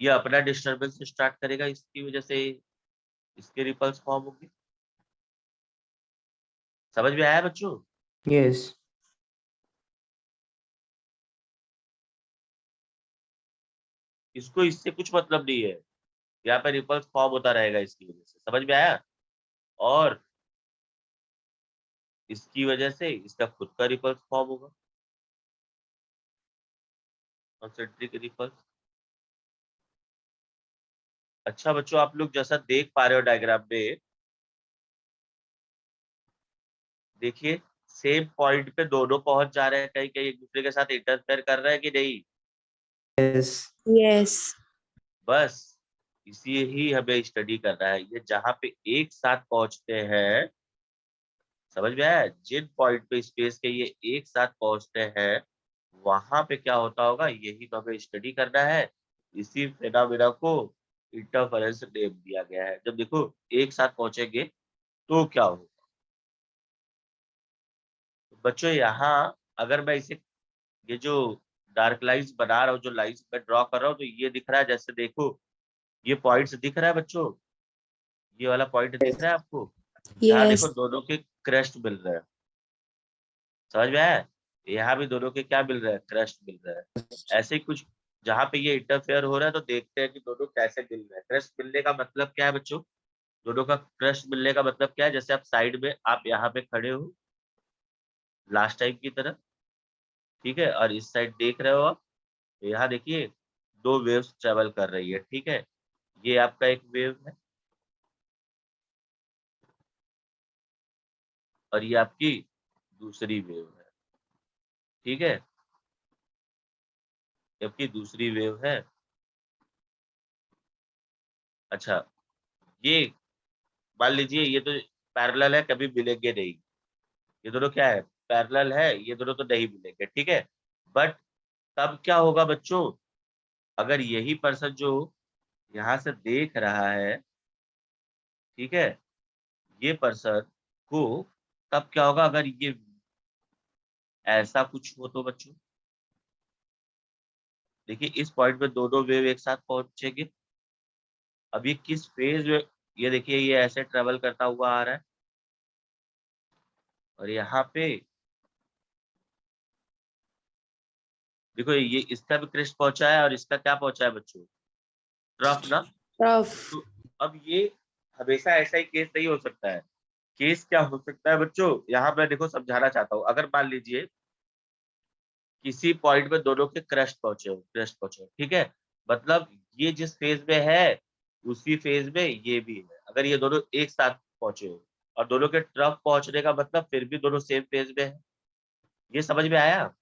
ये अपना डिस्टरबेंस स्टार्ट करेगा, इसकी वजह से इसके रिपल्स फॉर्म होंगे। समझ में आया बच्चों। yes, इसको इससे कुछ मतलब नहीं है, यहाँ पे रिपल्स फॉर्म होता रहेगा इसकी वजह से, समझ में आया? और इसकी वजह से इसका खुद का रिपल्स फॉर्म होगा, कॉन्सेंट्रिक रिपल्स। अच्छा बच्चों, आप लोग जैसा देख पा रहे हो डायग्राम में, देखिए सेम पॉइंट पे दोनों पहुंच जा रहे हैं, कहीं कहीं एक दूसरे के साथ इंटरफेयर कर रहे हैं कि नहीं? yes, Yes. बस इसी ही हमें स्टडी करना है, ये जहां पे एक साथ पहुंचते हैं, समझ में आया? जिन पॉइंट पे स्पेस के ये एक साथ पहुंचते हैं, वहां पे क्या होता होगा, यही तो हमें स्टडी करना है। इसी फेनोमेना को इंटरफेरेंस नेम दिया गया है। जब देखो एक साथ पहुंचेंगे तो क्या होगा बच्चों, यहाँ अगर मैं इसे, ये जो डार्क लाइन्स बना रहा हूँ, जो लाइन्स मैं ड्रॉ कर रहा हूँ, तो ये दिख रहा है, जैसे देखो ये पॉइंट्स दिख रहा है बच्चों, ये वाला पॉइंट दिख रहा है आपको, यहाँ देखो Yes. दोनों के क्रस्ट मिल रहे हैं, समझ में आया? यहाँ भी दोनों के क्या मिल रहा है, क्रस्ट मिल रहा है। ऐसे ही कुछ जहाँ पे ये इंटरफेयर हो रहा है, तो देखते हैं कि दोनों कैसे मिल रहे हैं। क्रस्ट मिलने का मतलब क्या है बच्चों? दोनों का क्रस्ट मिलने का मतलब क्या है? जैसे आप साइड में, आप यहाँ पे खड़े हो लास्ट टाइम की तरह, ठीक है, और इस साइड देख रहे हो आप, तो यहाँ देखिए दो वेव्स ट्रेवल कर रही है, ठीक है। ये आपका एक वेव है और ये आपकी दूसरी वेव है, ठीक है, जबकि दूसरी वेव है। अच्छा, ये मान लीजिए ये तो पैरेलल है, कभी मिलेंगे नहीं, ये दोनों क्या है, पैरेलल है, ये दोनों तो नहीं मिलेंगे, ठीक है। बट तब क्या होगा बच्चों, अगर यही पर्सन जो यहाँ से देख रहा है, ठीक है, ये पर्सन को तब क्या होगा, अगर ये ऐसा कुछ हो तो बच्चों, देखिए इस पॉइंट पे दोनों वेव एक साथ पहुंचेंगे। अब ये किस फेज में, ये देखिए ये ऐसे ट्रेवल करता हुआ आ रहा है, और यहाँ पे देखो ये इसका भी क्रेस्ट पहुंचा है और इसका क्या पहुंचा है बच्चों, ट्रफ ना। Rough. तो अब ये हमेशा ऐसा ही केस नहीं हो सकता है। केस क्या हो सकता है बच्चों, यहाँ मैं देखो समझाना चाहता हूँ। अगर मान लीजिए किसी पॉइंट में दोनों के क्रस्ट पहुंचे हो, ठीक है, मतलब ये जिस फेज में है उसी फेज में ये भी है। अगर ये दोनों एक साथ पहुंचे हो और दोनों के ट्रफ पहुंचने का मतलब फिर भी दोनों सेम फेज में है, ये समझ में आया?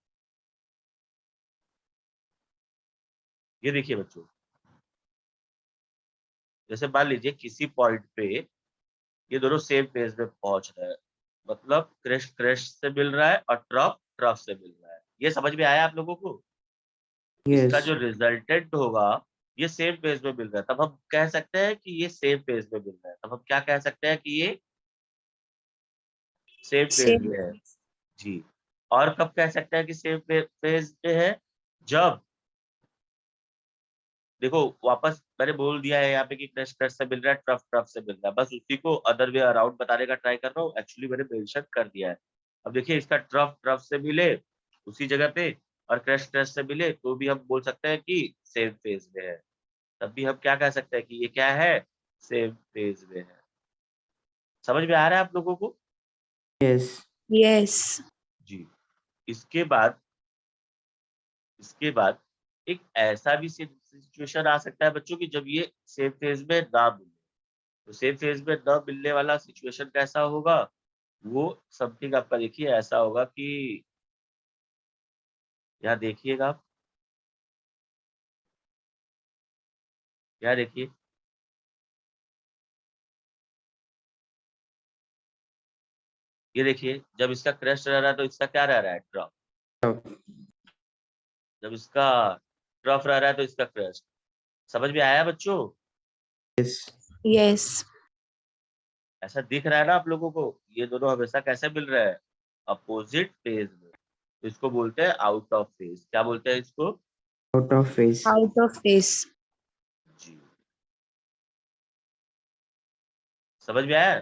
ये देखिए बच्चों, जैसे मान लीजिए किसी पॉइंट पे ये दोनों सेम फेज में पहुंच रहे हैं, मतलब क्रेस्ट क्रेस्ट से मिल रहा है और ट्रफ ट्रफ से मिल रहा है। ये समझ में आया आप लोगों को? इसका yes, जो रिजल्टेंट होगा ये सेम फेज में मिल रहा है, तब हम कह सकते हैं कि ये सेम फेज में मिल रहा है। तब हम क्या कह सकते हैं कि ये सेम फेज Same. में है। जी। और कब कह सकते हैं कि सेम फेज में है? जब देखो वापस मैंने बोल दिया है यहाँ पे कि क्रश क्रश से मिल रहा है, ट्रफ ट्रफ से मिल रहा है, बस उसी को अदर वे अराउंड बताने का ट्राई कर रहा हूँ। एक्चुअली मैंने मेंशन कर दिया है। अब देखिए इसका ट्रफ ट्रफ से मिले उसी जगह पे और क्रश क्रश से मिले, तो भी हम बोल सकते हैं कि सेम फेज में है। तब भी हम क्या कह सकते हैं कि ये क्या है, सेम फेज में है। समझ में आ रहा है आप लोगों को? yes, Yes. जी। इसके बाद इसके बाद एक ऐसा भी सिचुएशन आ सकता है बच्चों की जब ये सेम फेज में ना मिले। तो सेम फेज में न मिलने वाला सिचुएशन कैसा होगा, वो समथिंग आपका देखिए ऐसा होगा कि यहाँ देखिएगा आप, यहाँ देखिए ये देखिए, जब इसका क्रस्ट रह रहा है तो इसका क्या रह रहा है, ट्रफ। oh, जब इसका ट्रफ रह रहा है तो इसका क्रस्ट। समझ में आया बच्चों? yes, Yes. ऐसा दिख रहा है ना आप लोगों को, ये दोनों हमेशा कैसे मिल रहे हैं, अपोजिट फेज में। तो इसको बोलते हैं आउट ऑफ फेज। क्या बोलते हैं इसको? out of phase, Out of phase. जी। समझ में आया?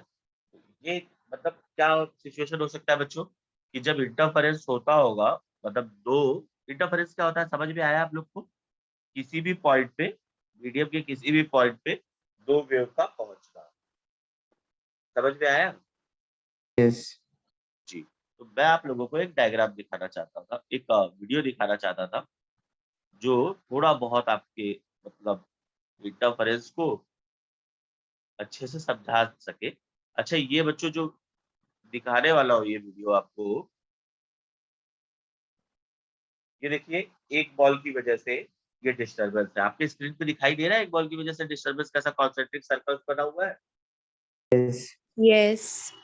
ये मतलब क्या सिचुएशन हो सकता है बच्चों, कि जब इंटरफेरेंस होता होगा, मतलब दो, इंटरफेरेंस क्या होता है समझ में आया आप लोग को? किसी भी पॉइंट पे, मीडियम के किसी भी पॉइंट पे दो वेव का पहुंचना। समझ में आया? yes, जी। तो मैं आप लोगों को एक डायग्राम दिखाना चाहता था, एक वीडियो दिखाना चाहता था, जो थोड़ा बहुत आपके मतलब इंटरफेरेंस को अच्छे से समझा सके। अच्छा, ये बच्चों जो दिखाने वाला हूँ ये वीडियो आपको, ये देखिए, एक बॉल की वजह से ये डिस्टरबेंस है। आपके स्क्रीन पे दिखाई दे रहा है एक बॉल की वजह से डिस्टरबेंस कैसा कॉन्सेंट्रिक सर्कल्स बना हुआ है? yes, Yes.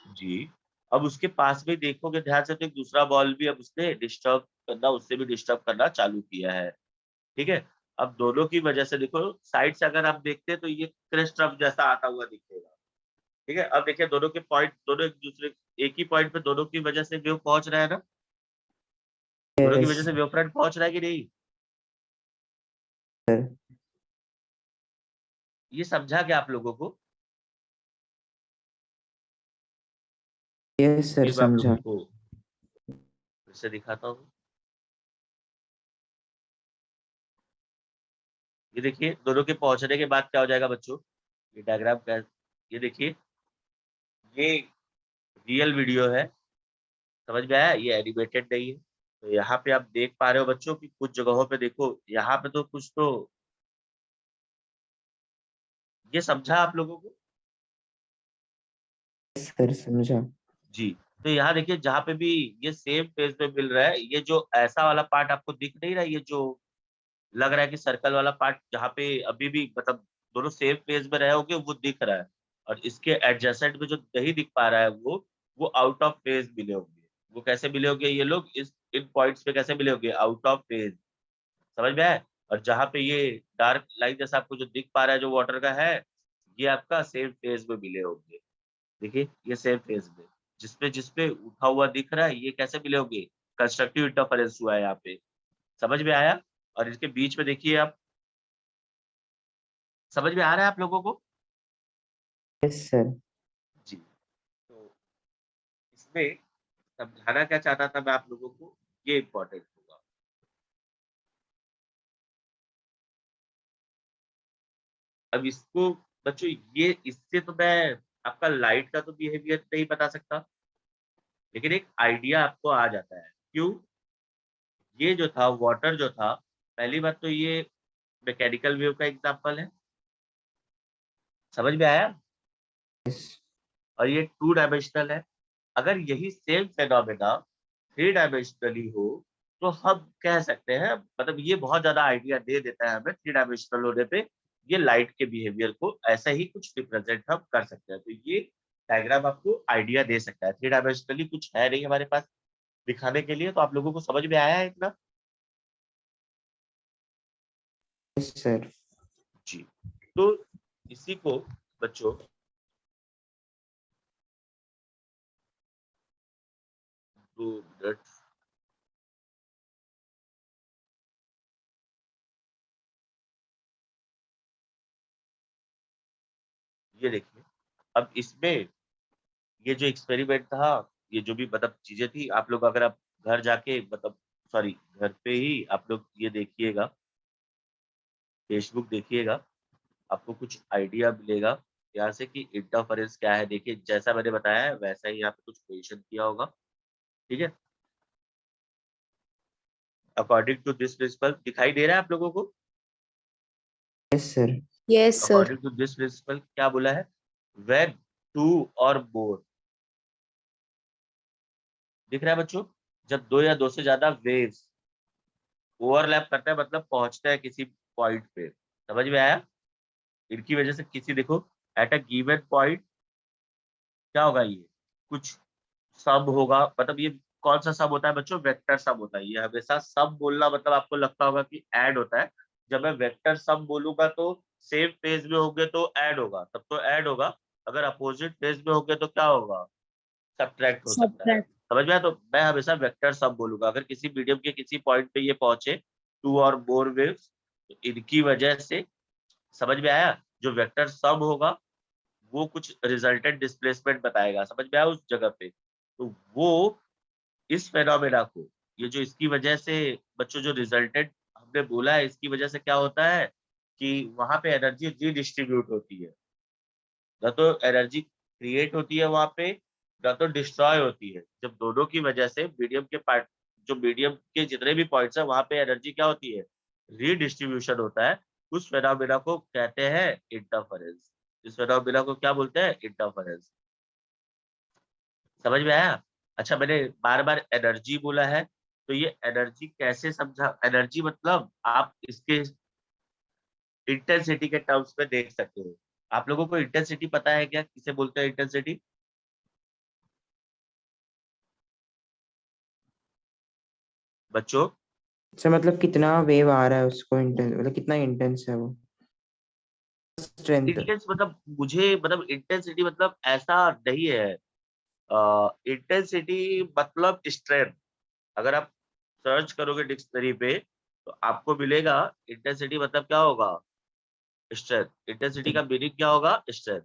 जी। अब उसके पास में देखोगे ध्यान से तो एक दूसरा बॉल भी अब उसने डिस्टर्ब करना, उससे भी डिस्टर्ब करना चालू किया है। ठीक है? अब दोनों की वजह से देखो साइड से अगर आप देखते हैं तो ये क्रेस्ट रफ जैसा आता हुआ दिखेगा। ठीक है? अब देखिए दोनों के पॉइंट, दोनों एक दूसरे एक ही पॉइंट पे दोनों की वजह से वेव पहुंच रहा है ना? दोनों की वजह yes, से वेव फ्रंट पहुंच रहा है कि नहीं? sir, ये समझा क्या आप लोगों को? yes, sir, ये मैं आप लोगों समझा, को फिर से दिखाता हूँ। ये देखिए दोनों के पहुंचने के बाद क्या हो जाएगा बच्चों? ये डायग्राम क्या, ये देखिए, ये रियल वीडियो है। समझ में आया? ये एनिमेटेड नहीं है। तो यहाँ पे आप देख पा रहे हो बच्चों कि कुछ जगहों पे देखो, यहाँ पे तो कुछ तो, ये समझा आप लोगों को? yes, sir, समझा, जी। तो यहाँ देखिए जहाँ पे भी ये सेम पेज पे मिल रहा है, ये जो ऐसा वाला पार्ट आपको दिख नहीं रहा है, ये जो लग रहा है कि सर्कल वाला पार्ट जहाँ पे अभी भी मतलब दोनों सेम पेज में रहे होंगे वो दिख रहा है, और इसके एडजेसेंट में जो नहीं दिख पा रहा है वो आउट ऑफ फेज मिले होंगे। वो कैसे मिले होंगे ये लोग, इस इन पॉइंट्स पे कैसे मिले होंगे? Out of phase. समझ में आया? और जहाँ पे ये डार्क लाइन जैसा आपको जो दिख पा रहा है जो वाटर का है, ये आपका सेम फेज में मिले होंगे। देखिए ये सेम फेज में, जिसपे जिसपे उठा हुआ दिख रहा है ये कैसे मिले होंगे? कंस्ट्रक्टिव इंटरफेरेंस हुआ है यहाँ पे। समझ में आया? और इसके बीच में देखिए आप, समझ में आ रहा है आप लोगों को? yes, sir, जी। तो इसमें समझाना क्या चाहता था मैं आप लोगों को, ये इम्पोर्टेंट होगा। अब इसको बच्चों, ये इससे तो मैं आपका लाइट का तो बिहेवियर नहीं बता सकता, लेकिन एक आइडिया आपको आ जाता है। क्यों? ये जो था वाटर जो था, पहली बात तो ये मैकेनिकल वेव का एग्जांपल है। समझ में आया? yes, और ये 2 डायमेंशनल है। अगर यही सेम फिनोमेना 3 डायमेंशनली हो तो हम कह सकते हैं, मतलब ये बहुत ज्यादा आइडिया दे देता है हमें 3 डायमेंशनल होने पे, ये लाइट के बिहेवियर को ऐसा ही कुछ रिप्रेजेंट हम कर सकते हैं। तो ये डायग्राम आपको आइडिया दे सकता है। 3 डायमेंशनली कुछ है नहीं हमारे पास दिखाने के लिए, तो आप लोगों को समझ में आया है इतना? yes, sir, जी। तो इसी को बच्चों 2 मिनट, ये देखिए, अब इसमें ये जो एक्सपेरिमेंट था, ये जो भी मतलब चीजें थी, आप लोग अगर आप घर जाके मतलब सॉरी घर पे ही आप लोग ये देखिएगा, फेसबुक देखिएगा, आपको कुछ आइडिया मिलेगा यहाँ से कि इंटरफेरेंस क्या है। देखिए जैसा मैंने बताया है वैसा ही यहाँ पे कुछ क्वेश्चन किया होगा। ठीक है? अकॉर्डिंग टू दिस प्रिंसिपल, दिखाई दे रहा है आप लोगों को? yes, sir, Yes, sir. According to this principle क्या बोला है? व्हेन टू और मोर, दिख रहा है बच्चों? जब दो या दो से ज्यादा वेव्स ओवरलैप करता है, मतलब पहुंचता है किसी पॉइंट पे। समझ में आया? इनकी वजह से किसी देखो एट अ गिवन पॉइंट क्या होगा, ये कुछ सब होगा। मतलब ये कौन सा सब होता है बच्चों? वेक्टर सब होता है। ये हमेशा सब बोलना मतलब आपको लगता होगा कि ऐड होता है। जब मैं वेक्टर सब बोलूंगा तो सेम फेज में होंगे तो ऐड होगा, तब तो ऐड होगा। अगर अपोजिट फेज में होंगे तो क्या होगा? सब्ट्रैक्ट हो सकता है। Subtract. समझ में आया? तो मैं हमेशा वेक्टर सब बोलूंगा अगर किसी मीडियम के किसी पॉइंट पे ये पहुंचे, टू और मोर वेव्स, तो इनकी वजह से, समझ में आया, जो वेक्टर सम होगा वो कुछ रिजल्टेंट डिस्प्लेसमेंट बताएगा। समझ में आया उस जगह पे? तो वो इस फेनोमेना को, ये जो इसकी वजह से बच्चों जो रिजल्टेंट हमने बोला है, इसकी वजह से क्या होता है कि वहां पे एनर्जी रीडिस्ट्रीब्यूट होती है। ना तो एनर्जी क्रिएट होती है वहां पे, ना तो डिस्ट्रॉय होती है। जब दोनों की वजह से मीडियम के पार्ट, जो मीडियम के जितने भी पॉइंट्स है वहां पे एनर्जी क्या होती है, रीडिस्ट्रीब्यूशन होता है। उस फेनोमेना को कहते हैं इंटरफेरेंस। इस फेनोमेना को क्या बोलते हैं, इंटरफेरेंस। समझ में आया? अच्छा, मैंने बार बार एनर्जी बोला है, तो ये एनर्जी कैसे समझा? एनर्जी मतलब आप इसके इंटेंसिटी के टर्म्स में देख सकते हो। आप लोगों को इंटेंसिटी पता है क्या, किसे बोलते हैं इंटेंसिटी? बच्चों, सर मतलब कितना वेव आ रहा है उसको इंटेंस, मतलब कितना इंटेंस है वो, स्ट्रेंथ। इंटेंस मतलब, मुझे मतलब इंटेंसिटी मतलब ऐसा नहीं है। इंटेंसिटी मतलब स्ट्रेंथ। अगर आप सर्च करोगे डिक्शनरी पे तो आपको मिलेगा इंटेंसिटी मतलब क्या होगा, स्ट्रेंथ। इंटेंसिटी का मीनिंग क्या होगा, स्ट्रेंथ।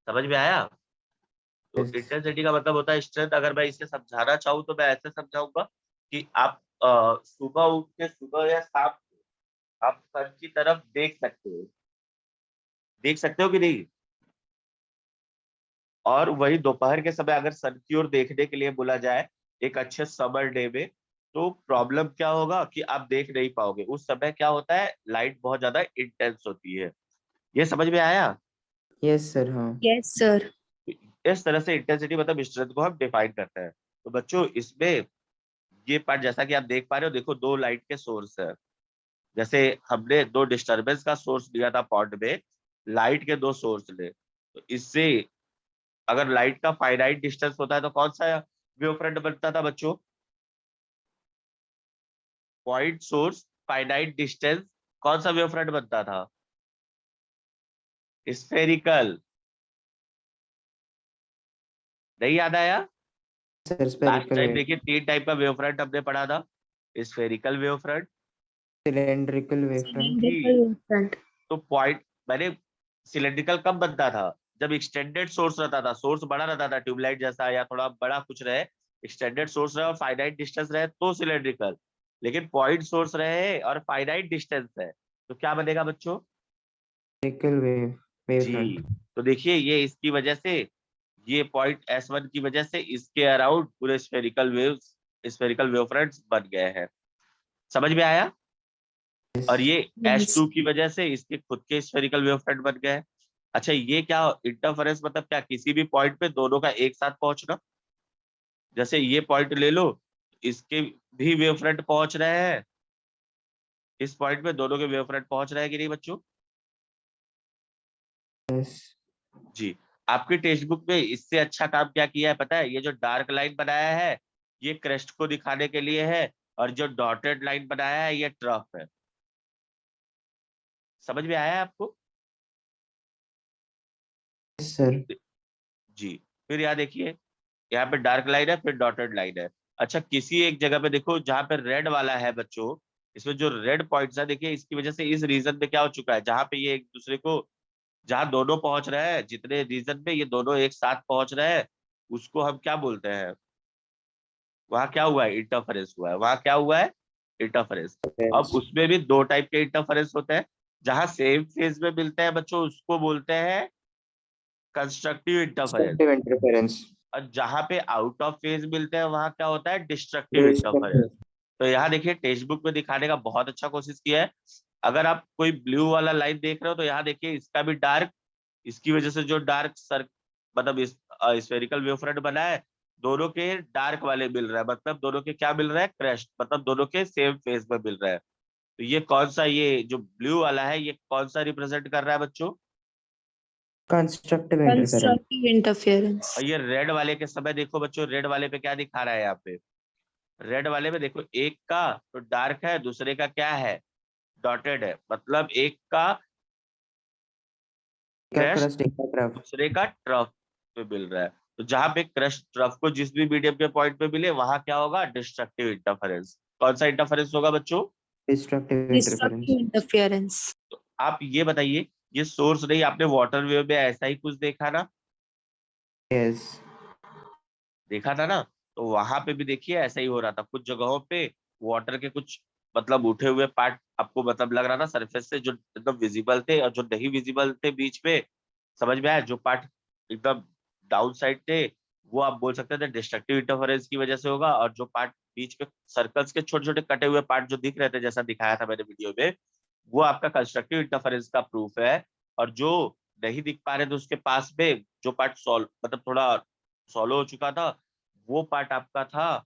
समझ में आया? तो इंटेंसिटी का मतलब होता है स्ट्रेंथ। अगर मैं इसे समझाना चाहूँ तो मैं ऐसे समझाऊंगा कि आप सुबह उठ के, सुबह या शाम को आप सन की तरफ देख सकते हो, देख सकते हो कि नहीं? और वही दोपहर के समय अगर सन की ओर देखने के लिए बोला जाए एक अच्छे समर डे में, तो प्रॉब्लम क्या होगा कि आप देख नहीं पाओगे। उस समय क्या होता है, लाइट बहुत ज्यादा इंटेंस होती है। ये समझ में आया? यस सर, हाँ। Yes, sir. इस तरह से इंटेंसिटी मतलब स्ट्रेंथ को हम डिफाइन करते हैं। तो बच्चों, इसमें ये पार्ट जैसा कि आप देख पा रहे हो, देखो दो लाइट के सोर्स है। जैसे हमने दो डिस्टरबेंस का सोर्स लिया था पॉइंट में, लाइट के दो सोर्स ले, तो इससे अगर लाइट का फाइनाइट डिस्टेंस होता है तो कौन सा वेव फ्रंट बनता था बच्चों? पॉइंट सोर्स फाइनाइट डिस्टेंस, कौन सा वेव फ्रंट बनता था? स्फेरिकल। नहीं याद आया? Sir last spherical time wave, देखिए 3 टाइप का वेव फ्रंट हमने पढ़ा था। Spherical wave front cylindrical wave front. जी। Cylindrical front. तो पॉइंट, मैंने सिलेंड्रिकल कब बनता था, जब एक्सटेंडेड सोर्स रहता था, सोर्स बड़ा रहता था, ट्यूबलाइट जैसा या थोड़ा बड़ा कुछ रहे, एक्सटेंडेड सोर्स रहे और फाइनाइट डिस्टेंस रहे तो सिलेंड्रिकल। लेकिन पॉइंट सोर्स रहे और फाइनाइट डिस्टेंस है तो क्या बनेगा बच्चों? स्पेरिकल वेव जी। फ्रंट। तो देखिए ये इसकी वजह से, ये पॉइंट S1 की वजह से इसके अराउंड पूरे स्फेरिकल वेव फ्रंट्स बन गए हैं। समझ में आया? और ये Yes. H2 की वजह से इसके खुद के स्फेरिकल वेव फ्रंट बन गए हैं। अच्छा, ये क्या इंटरफेरेंस मतलब क्या, किसी भी पॉइंट पे दोनों का एक साथ पहुंचना। जैसे ये पॉइंट ले लो, इसके भी वेव फ्रंट पहुंच रहे हैं, इस पॉइंट पे दोनों के वेव फ्रंट पहुंच रहे हैं कि नहीं बच्चों? यस जी। आपकी टेक्स्ट बुक में इससे अच्छा काम क्या किया है पता है? ये जो डार्क लाइन बनाया है ये क्रेस्ट को दिखाने के लिए है, और जो डॉटेड लाइन बनाया है ये ट्रफ है। समझ में आया आपको? सर। जी। फिर यहाँ देखिए, यहाँ पे डार्क लाइन है, फिर डॉटेड लाइन है। अच्छा, किसी एक जगह पे देखो जहाँ पे रेड वाला है बच्चों, इसमें जो रेड पॉइंट्स है देखिए, इसकी वजह से इस रीजन में क्या हो चुका है, जहाँ पे ये एक दूसरे को, जहाँ दोनों पहुंच रहे हैं, जितने रीजन में ये दोनों एक साथ पहुंच रहे हैं, उसको हम क्या बोलते हैं? वहां क्या हुआ है, इंटरफेरेंस हुआ है। वहां क्या हुआ है, इंटरफेरेंस। अब उसमें भी दो टाइप के इंटरफेरेंस होते हैं। जहां सेम फेज में मिलते हैं बच्चों उसको बोलते हैं कंस्ट्रक्टिव इंटरफेरेंस, कंस्ट्रक्टिव इंटरफेरेंस। और जहां पे आउट ऑफ फेज मिलते हैं वहां क्या होता है, डिस्ट्रक्टिव इंटरफेरेंस। डिस्ट्रक्टिव। तो यहाँ देखिए टेक्स्ट बुक में दिखाने का बहुत अच्छा कोशिश किया है। अगर आप कोई ब्लू वाला लाइन देख रहे हो तो यहाँ देखिए इसका भी डार्क, इसकी वजह से जो डार्क सर मतलब इस स्फेरिकल वेव फ्रंट बना है, दोनों के डार्क वाले मिल रहा है, मतलब दोनों के क्या मिल रहा है, क्रस्ट, मतलब दोनों के सेम फेज में मिल रहा है। तो ये कौन सा, ये जो ब्लू वाला है ये कौन सा रिप्रेजेंट कर रहा है बच्चों? Constructive interference. Constructive interference. और ये रेड वाले के समय देखो बच्चों, रेड वाले पे क्या दिखा रहा है यहाँ पे? रेड वाले में देखो एक का तो डार्क है, दूसरे का क्या है, डॉटेड है, मतलब एक का का क्रस्ट, क्रस्ट, एक का ट्रफ। दूसरे का ट्रफ पे मिल रहा है। तो जहां पे क्रस्ट ट्रफ को जिस भी मीडियम के पॉइंट पे मिले वहां क्या होगा, डिस्ट्रक्टिव इंटरफेरेंस। कौन सा इंटरफेरेंस होगा बच्चों? Destructive interference. Destructive interference. तो आप ये बताइए, ये सोर्स नहीं, आपने वाटर वेव में ऐसा ही कुछ देखा ना, यस देखा था ना? तो वहां पे भी देखिए ऐसा ही हो रहा था। कुछ जगहों पे वाटर के कुछ मतलब उठे हुए पार्ट आपको मतलब लग रहा था सरफेस से, जो एकदम विजिबल थे, और जो नहीं विजिबल थे बीच में समझ में आया? जो पार्ट एकदम डाउन साइड थे वो आप बोल सकते थे डिस्ट्रक्टिव इंटरफेरेंस की वजह से होगा, और जो पार्ट बीच में सर्कल्स के छोटे छोटे कटे हुए पार्ट जो दिख रहे थे जैसा दिखाया था मैंने वीडियो में, वो आपका कंस्ट्रक्टिव इंटरफेरेंस का प्रूफ है। और जो नहीं दिख पा रहे थे उसके पास में जो पार्ट सॉल्व मतलब थोड़ा सॉलो हो चुका था, वो पार्ट आपका था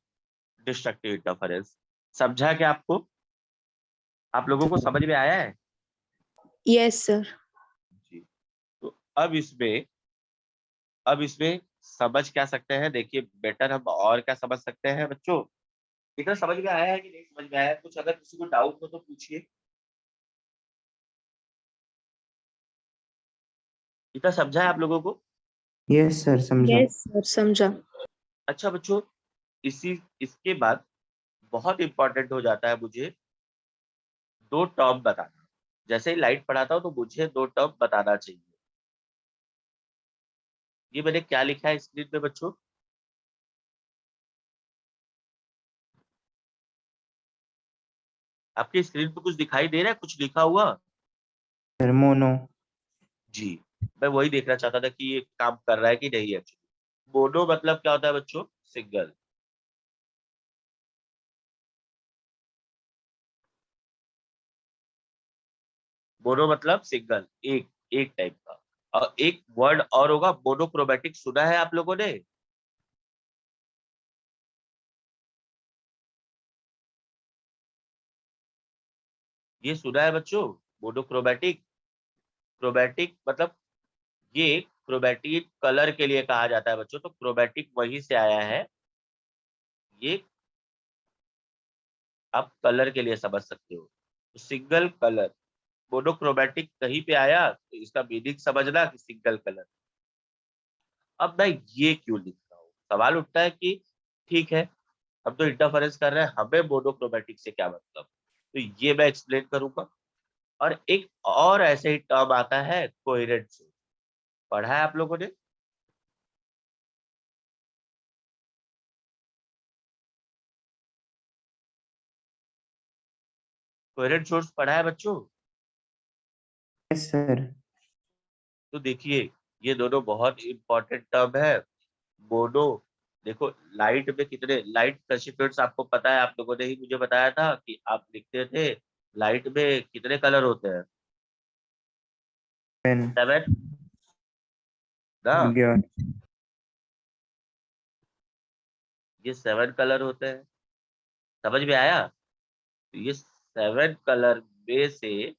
डिस्ट्रक्टिव इंटरफेरेंस। समझा क्या आपको? आप लोगों को समझ में आया है? Yes, sir. जी। तो अब इसमें समझ क्या सकते हैं, देखिए बेटर हम और क्या समझ सकते हैं बच्चों। इतना समझ में आया है कि नहीं समझ में आया है? कुछ अगर किसी को डाउट हो तो पूछिए। इतना समझा है आप लोगों को? यस सर, समझा। Yes, sir. समझा. अच्छा बच्चों, इसके बाद बहुत इंपॉर्टेंट हो जाता है मुझे दो टर्म बताना। जैसे ही लाइट पढ़ाता हूँ तो मुझे दो टर्म बताना चाहिए। ये मैंने क्या लिखा है स्क्रीन पे बच्चों? आपकी स्क्रीन पे कुछ दिखाई दे रहा है, कुछ लिखा हुआ? Sir mono. जी, मैं वही देखना चाहता था कि ये काम कर रहा है कि नहीं। एक्चुअली मोनो मतलब क्या होता है बच्चों? सिंगल। मोनो मतलब सिंगल, एक एक टाइप का। और एक वर्ड और होगा मोनोक्रोमैटिक, सुना है आप लोगों ने? ये सुना है बच्चों? मोनोक्रोमैटिक। क्रोमैटिक मतलब ये क्रोमैटिक कलर के लिए कहा जाता है बच्चों, तो क्रोमैटिक वहीं से आया है। ये आप कलर के लिए समझ सकते हो, तो सिंगल कलर। मोनोक्रोमैटिक कहीं पे आया तो इसका मीनिंग समझना कि सिंगल कलर। अब मैं ये क्यों लिख रहा हूँ, सवाल उठता है कि ठीक है हम तो इंटरफेरेंस कर रहे हैं, हमें मोनोक्रोमैटिक से क्या मतलब, तो ये मैं एक्सप्लेन करूंगा। और एक और ऐसे ही टर्म आता है कोहेरेंट सोर्स, पढ़ा है आप लोगों ने? कोहेरेंट सोर्स पढ़ा है बच्चों? Yes sir. तो देखिए ये दोनों बहुत इंपॉर्टेंट टर्म है। मोनो, देखो लाइट में कितने लाइट कंस्टिट्यूएंट्स आपको पता है, आप लोगों ने ही मुझे बताया था कि आप लिखते थे लाइट में कितने कलर होते हैं? पेन। 7 ना? ग्योर। ये 7 कलर होते हैं। समझ में आया? तो ये 7 कलर में से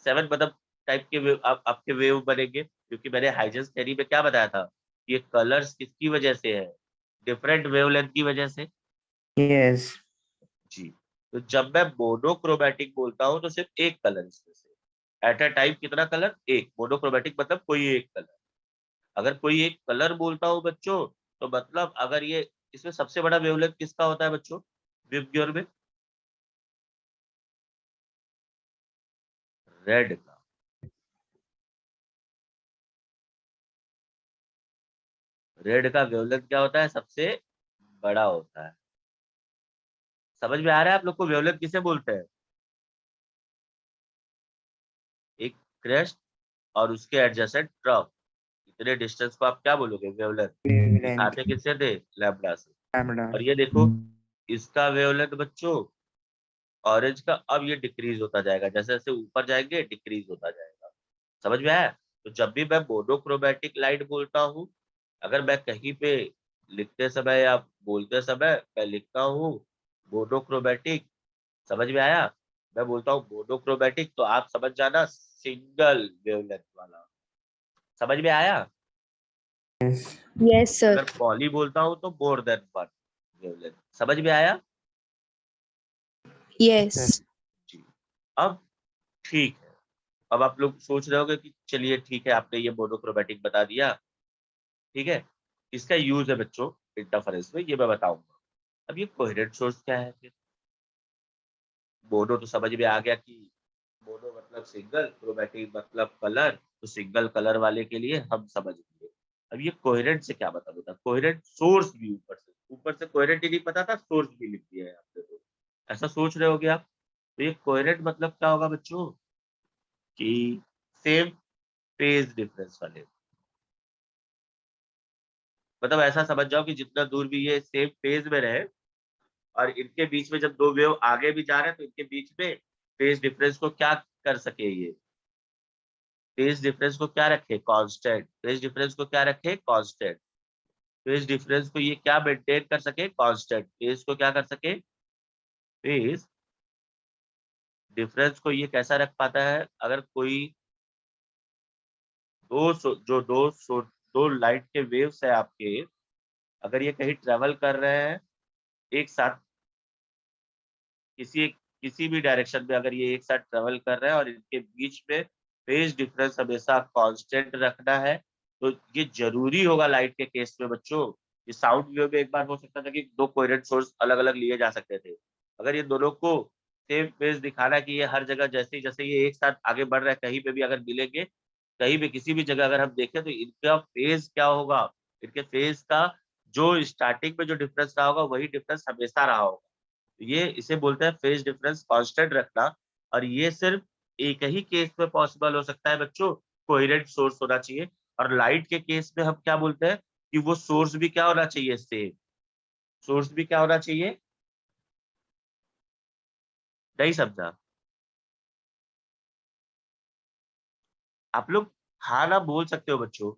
7 मतलब टाइप के वेव आपके वेव बनेंगे, क्योंकि मैंने हाइजेंस थ्योरी में क्या बताया था, ये कलर्स किसकी वजह से है? डिफरेंट वेवलेंथ की वजह से। यस। जी। तो जब मैं मोनोक्रोमैटिक बोलता हूँ तो सिर्फ एक कलर इसमें से, एट अ टाइम कितना कलर? एक। मोनोक्रोमैटिक मतलब कोई एक कलर। अगर कोई एक कलर बोलता हूँ बच्चों, तो मतलब अगर ये इसमें सबसे बड़ा वेवलेंथ किसका होता है बच्चों विबग्योर में? रेड का। रेड का वेवलेंथ क्या होता है? सबसे बड़ा होता है। समझ में आ रहा है आप लोग को वेवलेंथ किसे बोलते हैं? एक क्रेस्ट और उसके एडजेसेंट ट्रफ, इतने डिस्टेंस को आप क्या बोलोगे? वेवलेंथ। वेवलेंथ। दिखाते किससे थे? लैम्बडा से। लैम्बडा। और ये देखो इसका वेवलेंथ बच्चों ऑरेंज का, अब ये डिक्रीज होता जाएगा, जैसे जैसे ऊपर जाएंगे डिक्रीज होता जाएगा। समझ में आया? तो जब भी मैं मोनोक्रोमैटिक लाइट बोलता हूँ, अगर मैं कहीं पे लिखते समय या बोलते समय मैं लिखता हूँ मोनोक्रोमैटिक, समझ में आया? मैं बोलता हूँ मोनोक्रोमैटिक तो आप समझ जाना सिंगल वेवलेंथ वाला। समझ में आया? यस। Yes, sir. अगर पॉली बोलता हूँ तो मोर देन वन वेवलेंथ। समझ में आया? Yes. जी। अब ठीक है, अब आप लोग सोच रहे होंगे कि चलिए ठीक है आपने ये मोनोक्रोमैटिक बता दिया, ठीक है, इसका यूज है बच्चों इंटरफेरेंस में, ये मैं बताऊंगा। अब ये कोहेरेंट सोर्स क्या है फिर? मोनो तो समझ में आ गया कि मोनो मतलब सिंगल, क्रोमैटिक मतलब कलर, तो सिंगल कलर वाले के लिए हम समझ गए। अब ये कोहेरेंट से क्या मतलब होता है? कोहेरेंट सोर्स भी ऊपर से कोहेरेंट ही नहीं पता था, सोर्स भी लिख दिया है आपने, तो ऐसा सोच रहे होगे आप। तो ये कोहेरेंट मतलब क्या होगा बच्चों कि सेम फेज डिफरेंस वाले। मतलब ऐसा समझ जाओ कि जितना दूर भी ये सेम फेज में रहे और इनके बीच में जब दो वेव आगे भी जा रहे हैं तो इनके बीच में फेज डिफरेंस को क्या कर सके, ये फेज डिफरेंस को क्या रखे, कांस्टेंट। फेज डिफरेंस को क्या रखे, कांस्टेंट। फेज डिफरेंस को ये क्या मेंटेन कर सके, कांस्टेंट। फेज को क्या कर सके, फेज डिफरेंस को ये कैसा रख पाता है, अगर कोई दो लाइट के वेव्स है आपके, अगर ये कहीं ट्रेवल कर रहे हैं एक साथ, किसी भी डायरेक्शन में अगर ये एक साथ ट्रेवल कर रहे हैं और इनके बीच में फेज डिफरेंस हमेशा कांस्टेंट रखना है, तो ये जरूरी होगा लाइट के केस में बच्चों। ये साउंड वेव में एक बार हो सकता था कि दो कोहेरेंट सोर्स अलग अलग लिए जा सकते थे, अगर ये दोनों को सेम फेज दिखाना कि ये हर जगह जैसे जैसे ये एक साथ आगे बढ़ रहे हैं, कहीं पे भी अगर मिलेंगे, कहीं भी किसी भी जगह अगर हम देखें तो इनका फेज क्या होगा, इनके फेज का जो स्टार्टिंग में जो डिफरेंस रहा होगा वही डिफरेंस हमेशा रहा होगा। ये इसे बोलते हैं फेज डिफरेंस कांस्टेंट रखना। और ये सिर्फ एक ही केस में पॉसिबल हो सकता है बच्चों, कोहेरेंट सोर्स होना चाहिए। और लाइट के केस में हम क्या बोलते हैं कि वो सोर्स भी क्या होना चाहिए, सेम। सोर्स भी क्या होना चाहिए, नहीं समझा आप लोग? हाँ ना बोल सकते हो बच्चों।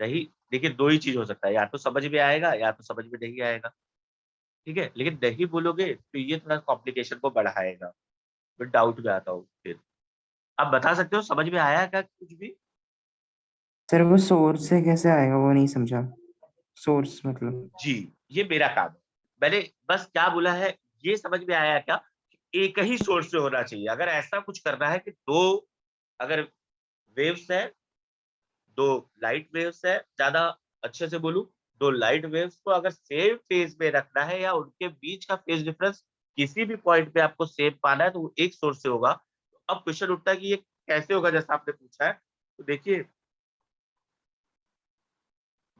नहीं, देखिए दो ही चीज हो सकता है, या तो समझ में आएगा या तो समझ में नहीं आएगा, ठीक है। लेकिन नहीं बोलोगे तो ये थोड़ा कॉम्प्लिकेशन को बढ़ाएगा, फिर डाउट में आता हूँ। फिर आप बता सकते हो समझ में आया क्या कुछ भी? सर वो सोर्स से कैसे आएगा, वो नहीं समझा। सोर्स मतलब जी, ये मेरा काम है। मैंने बस क्या बोला है, ये समझ में आया क्या, एक ही सोर्स से होना चाहिए। अगर ऐसा कुछ करना है कि दो अगर वेव्स है, दो लाइट वेव्स है, ज्यादा अच्छे से बोलूं, दो लाइट वेव्स को अगर सेम फेज में रखना है या उनके बीच का फेज डिफरेंस किसी भी पॉइंट पे आपको सेम पाना है, तो वो एक सोर्स से होगा। तो अब क्वेश्चन उठता है कि ये कैसे होगा, जैसा आपने पूछा है। तो देखिए,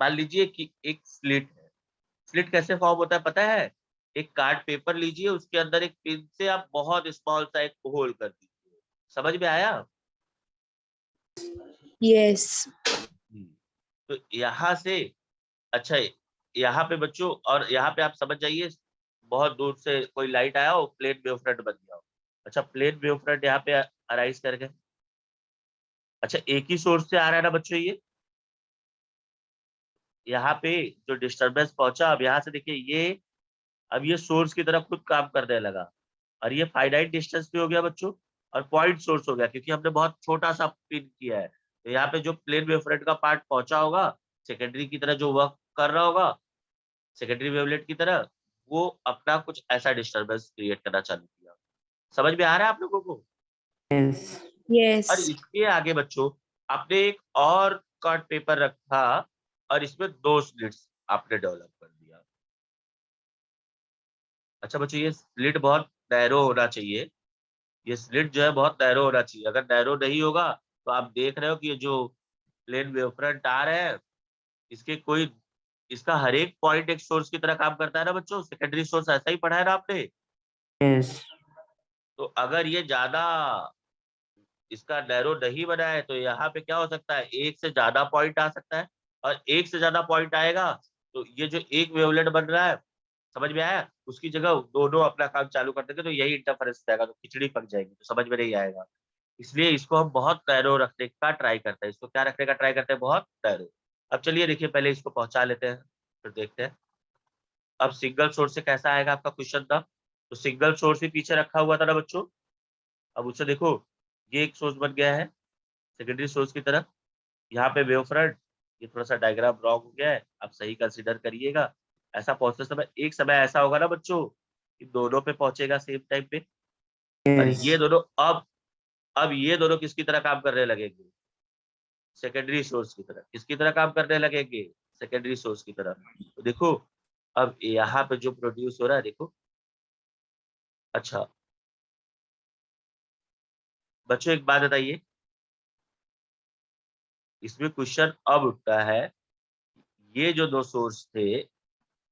मान लीजिए कि एक स्लिट है। स्लिट कैसे फॉर्म होता है पता है? एक कार्ड पेपर लीजिए, उसके अंदर एक पिन से आप बहुत स्मॉल सा एक होल कर दीजिए। समझ में आया? Yes. तो यहाँ से, अच्छा, यहाँ पे बच्चों, और यहाँ पे आप समझ जाइए, बहुत दूर से कोई लाइट आया हो, प्लेन वेव फ्रंट बन गया हो। अच्छा, प्लेन वेव फ्रंट यहाँ पे अराइज कर गए। अच्छा, एक ही सोर्स से आ रहा है ना बच्चों ये। यहाँ पे जो डिस्टरबेंस पहुंचा, अब यहाँ से देखिए ये, अब ये सोर्स की तरफ खुद काम करने लगा, और ये फाइनाइट डिस्टेंस पे हो गया बच्चों, और पॉइंट सोर्स हो गया, क्योंकि हमने बहुत छोटा सा पिन किया है। तो यहाँ पे जो प्लेन वेव फ्रंट का पार्ट पहुंचा होगा, सेकेंडरी की तरह जो वर्क कर रहा होगा, सेकेंडरी वेवलेट की तरह, वो अपना कुछ ऐसा डिस्टरबेंस क्रिएट करना चालू किया। समझ में आ रहा है आप लोगों को? यस। और Yes. इसके आगे बच्चों, आपने एक और कार्ड पेपर रखा और इसमें दो स्लिट्स आपने डेवलप कर दिया। अच्छा बच्चों, ये स्लिट बहुत नैरो होना चाहिए। ये स्लिट जो है बहुत नैरो होना चाहिए। अगर नैरो नहीं होगा तो आप देख रहे हो कि ये जो प्लेन वेवफ्रंट आ रहे हैं, इसके कोई, इसका हर एक पॉइंट एक सोर्स की तरह काम करता है ना बच्चों। सेकेंडरी सोर्स ऐसा ही पढ़ा है ना आपने। यस। तो अगर ये ज्यादा इसका नैरो नहीं बना है, तो यहाँ पे क्या हो सकता है, एक से ज्यादा पॉइंट आ सकता है। और एक से ज्यादा पॉइंट आएगा तो ये जो एक वेवलेट बन रहा है, समझ में आया, उसकी जगह दोनों अपना काम चालू कर देंगे, तो यही इंटरफेरेंस जाएगा, तो खिचड़ी पक जाएगी, तो समझ में नहीं आएगा। इसलिए इसको हम बहुत नैरो रखने का ट्राई करते हैं। इसको क्या रखने का ट्राई करते हैं, बहुत नैरो। अब चलिए देखिए, पहले इसको पहुंचा लेते हैं, फिर देखते हैं। अब सिंगल सोर्स से कैसा आएगा आपका क्वेश्चन था। तो सिंगल सोर्स ही पीछे रखा हुआ था ना बच्चों। अब उससे देखो, ये एक सोर्स बन गया है सेकेंडरी सोर्स की तरफ। यहाँ पे वेव फ्रंट, ये थोड़ा सा डायग्राम रॉन्ग हो गया है, आप सही कंसीडर करिएगा। ऐसा पहुंचते समय एक समय ऐसा होगा ना बच्चों कि दोनों पे पहुंचेगा सेम टाइम पे। और यस। ये दोनों अब ये दोनों किसकी तरह काम करने लगेंगे, सेकेंडरी सोर्स की तरह। किसकी तरह काम करने लगेंगे, सेकेंडरी सोर्स की तरह। तो देखो, अब यहाँ पे जो प्रोड्यूस हो रहा है देखो। अच्छा बच्चों, एक बात बताइए, इसमें क्वेश्चन अब उठता है, ये जो दो सोर्स थे,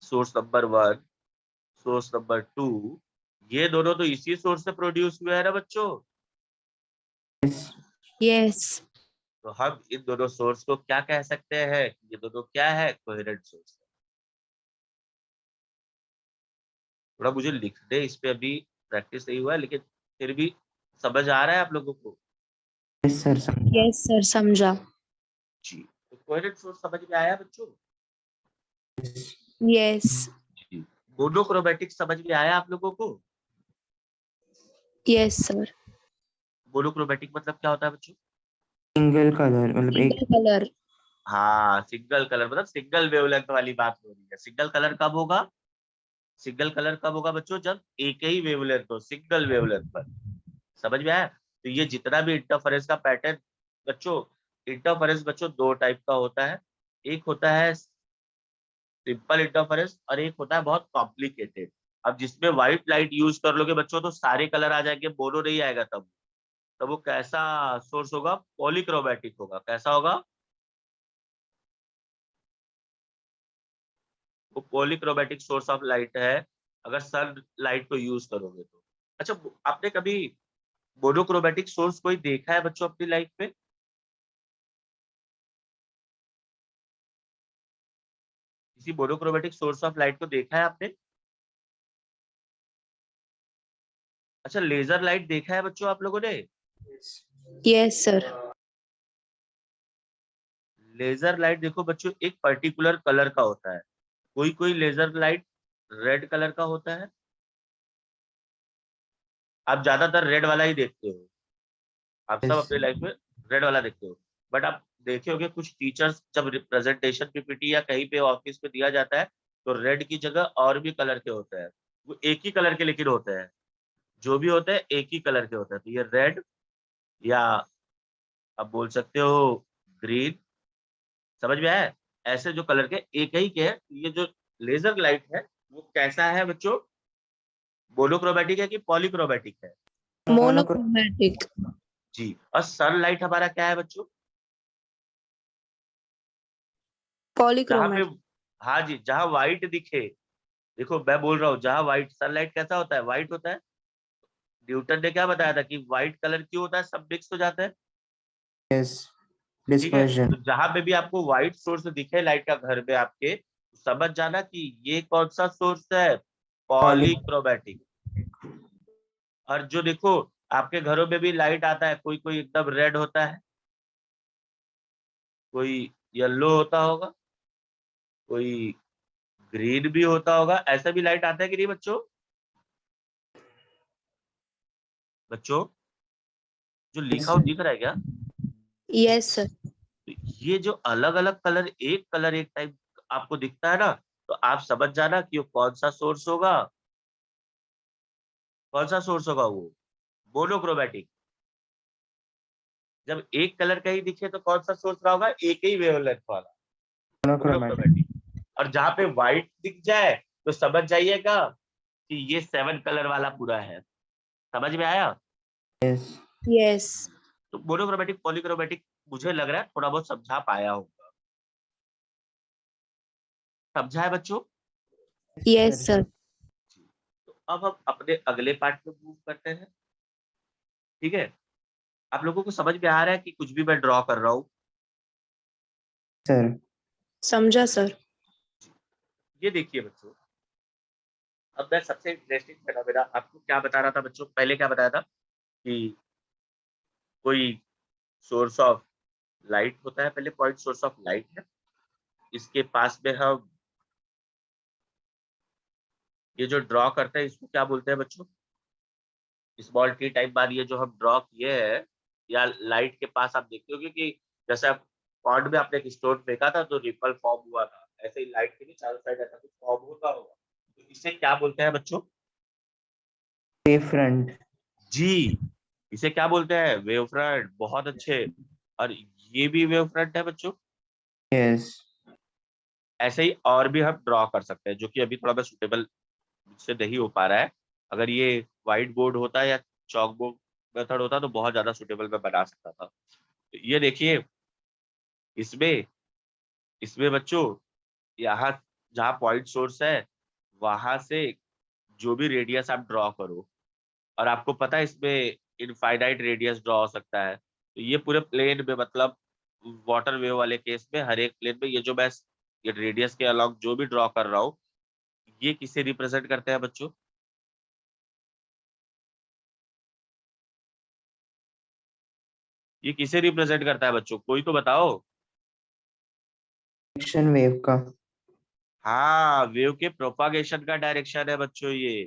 सोर्स नंबर 1, सोर्स नंबर 2, ये दोनों तो इसी सोर्स से प्रोड्यूस हुए हैं ना बच्चों। यस। Yes. तो हम इन दोनों सोर्स को क्या कह सकते हैं? ये दोनों क्या है? Coherent source. थोड़ा मुझे लिखने इस पे अभी प्रैक्टिस नहीं हुआ है, लेकिन फिर भी समझ आ रहा है आप लोगों को? यस सर, समझा। Yes, sir. समझा. जी। तो कोहेरेंट सोर्स समझ में आया बच्चों? Yes. जी। मोनोक्रोमैटिक समझ में आया आप लोगों को? Yes, sir. मोनोक्रोमैटिक मतलब क्या होता है बच्चों? सिंगल कलर मतलब एक Single color. हाँ, सिंगल कलर मतलब सिंगल वेवलेंथ वाली बात हो रही है। सिंगल कलर कब होगा? सिंगल कलर कब होगा बच्चों? जब एक ही वेवलेंथ हो, सिंगल वेवलेंथ पर। समझ में आया? तो ये जितना भी इंटरफेरेंस का पैटर्न बच्चों, इंटरफेरेंस बच्चों दो टाइप का होता है। एक होता है सिंपल इंटरफेरेंस और एक होता है बहुत कॉम्प्लिकेटेड। अब जिसमें व्हाइट लाइट यूज कर लोगे बच्चों तो सारे कलर आ जाएंगे, मोनो नहीं आएगा। तब वो कैसा सोर्स होगा? पॉलीक्रोमैटिक होगा। कैसा होगा? वो पॉलीक्रोमैटिक सोर्स ऑफ लाइट है अगर सन लाइट को यूज करोगे तो। अच्छा, आपने कभी मोनोक्रोमैटिक सोर्स कोई देखा है बच्चों अपनी लाइफ में? किसी मोनोक्रोमैटिक सोर्स ऑफ लाइट को देखा है आपने? अच्छा, लेजर लाइट देखा है बच्चों आप लोगों ने? Yes, sir. लेजर लाइट देखो बच्चों, एक पर्टिकुलर कलर का होता है। कोई कोई लेजर लाइट रेड कलर का होता है। आप ज्यादातर रेड वाला ही देखते हो। आप सब अपने लाइफ में रेड वाला देखते हो। बट आप देखे होंगे कुछ टीचर्स जब रिप्रेजेंटेशन पीपीटी या कहीं पे ऑफिस में दिया जाता है तो रेड की जगह और भी कलर के होते हैं। वो एक ही कलर के लेकिन होते हैं। जो भी होते हैं एक ही कलर के होते हैं। तो ये रेड या आप बोल सकते हो ग्रीन। समझ में आया? ऐसे जो कलर के एक ही के हैं। ये जो लेजर लाइट है वो कैसा है बच्चों? मोनोक्रोमैटिक है कि पॉलीक्रोमैटिक है? Monochromatic. जी। और सनलाइट हमारा क्या है बच्चों? जहाँ पे, Polychromatic. हाँ जी, जहाँ व्हाइट दिखे। देखो मैं बोल रहा हूँ, जहाँ व्हाइट सनलाइट कैसा होता है? व्हाइट होता है। न्यूटन ने क्या बताया था कि व्हाइट कलर क्यों होता है? सब मिक्स हो जाता है। यस, ठीक है। डिस्पर्जन। तो जहां पे भी आपको व्हाइट सोर्स दिखे लाइट का घर में आपके, तो समझ जाना कि ये कौन सा सोर्स है? Poly polychromatic. और जो देखो आपके घरों में भी लाइट आता है, कोई कोई एकदम रेड होता है, कोई येलो होता होगा, कोई ग्रीन भी होता होगा। ऐसा भी लाइट आता है कि नहीं बच्चों? बच्चों, जो लिखा हो दिख रहा है क्या? Yes, sir. तो ये जो अलग अलग कलर एक टाइप आपको दिखता है ना, तो आप समझ जाना कि वो कौन सा सोर्स होगा। कौन सा सोर्स होगा वो? मोनोक्रोमैटिक। जब एक कलर का ही दिखे तो कौन सा सोर्स रहा होगा? एक ही वेवलेंथ वाला, मोनोक्रोमैटिक। मोनोक्रोमैटिक। और जहां पे व्हाइट दिख जाए तो समझ जाइएगा कि ये 7 कलर वाला पूरा है। समझ में आया? Yes Yes. तो मोनोक्रोमैटिक पॉलीक्रोमैटिक मुझे लग रहा है थोड़ा बहुत समझा पाया होगा। समझा है बच्चों? Yes, sir. जी। तो अब हम अपने अगले पार्ट पे मूव करते हैं। ठीक है। आप लोगों को समझ में आ रहा है कि कुछ भी मैं ड्रॉ कर रहा हूँ? सर। समझा, sir. ये देखिए बच्चों, अब मैं सबसे इंटरेस्टिंग फिनोमेना आपको क्या बता रहा था बच्चों? पहले क्या बताया था कि कोई सोर्स ऑफ लाइट होता है। पहले पॉइंट सोर्स ऑफ लाइट है, इसके पास में हम ये जो ड्रॉ करते हैं इसको क्या बोलते हैं बच्चों? स्मॉल टी टाइप बार ये जो हम ड्रॉ किए हैं, या लाइट के पास आप देखते हो कि जैसे आप पॉन्ड में आपने एक स्टोन फेंका था तो रिपल फॉर्म हुआ था, ऐसे ही लाइट के भी चारों साइड ऐसा कुछ फॉर्म होता होगा। तो इसे क्या बोलते हैं बच्चों? Wave front. जी, इसे क्या बोलते हैं? Wave front. बहुत अच्छे। और ये भी वेव फ्रंट है बच्चों। यस। ऐसे ही और भी हम ड्रॉ कर सकते हैं, जो कि अभी थोड़ा मैं सुटेबल से नहीं हो पा रहा है। अगर ये व्हाइट बोर्ड होता या चॉक बोर्ड मेथड होता तो बहुत ज्यादा सुटेबल मैं बना सकता था। तो ये देखिए, इसमें इसमें बच्चों, यहाँ जहाँ पॉइंट सोर्स है वहां से जो भी रेडियस आप ड्रॉ करो, और आपको पता है इसमें इनफाइनाइट रेडियस ड्रॉ हो सकता है, तो ये पूरे प्लेन में मतलब वाटर वेव वाले केस में हर एक प्लेन में ये जो मैं ये रेडियस के अलॉन्ग जो भी ड्रॉ कर रहा हूँ, ये किसे रिप्रेजेंट करते हैं बच्चों? ये किसे रिप्रेजेंट करता है बच्चों? कोई तो बताओ। डायरेक्शन वेव का। हाँ, वेव के प्रोपागेशन का डायरेक्शन है बच्चों ये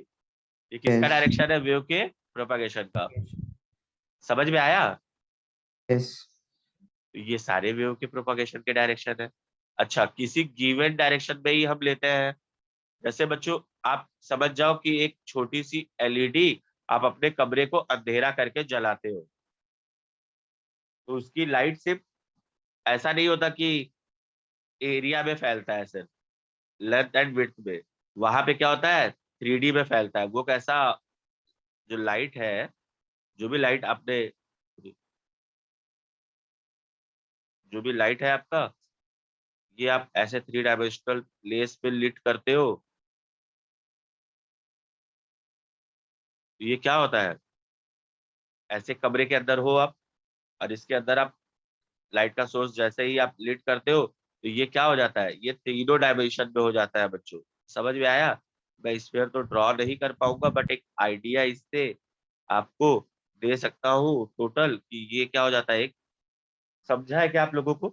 किसका यस डायरेक्शन है? वेव के प्रोपागेशन का। समझ में आया? यस तो ये सारे वेव के प्रोपागेशन के डायरेक्शन है। अच्छा, किसी गिवन डायरेक्शन में ही हम लेते हैं। जैसे बच्चों आप समझ जाओ कि एक छोटी सी एलईडी आप अपने कमरे को अंधेरा करके जलाते हो, तो उसकी लाइट सिर्फ ऐसा नहीं होता कि एरिया में फैलता है, सिर्फ लेंथ एंड विड्थ में। वहां पे क्या होता है? 3D में फैलता है। वो कैसा? जो लाइट है, जो भी लाइट आपने जो भी लाइट है आपका, ये आप ऐसे 3 डायमेंशनल लेस पे लिट करते हो, तो ये क्या होता है? ऐसे कमरे के अंदर हो आप, और इसके अंदर आप लाइट का सोर्स जैसे ही आप लिट करते हो, तो ये क्या हो जाता है? ये 3 डायमेंशन में हो जाता है बच्चों। समझ में आया? मैं स्फीयर तो ड्रॉ नहीं कर पाऊंगा, बट एक आइडिया इससे आपको दे सकता हूँ टोटल कि ये क्या हो जाता है। एक समझा है क्या आप लोगों को?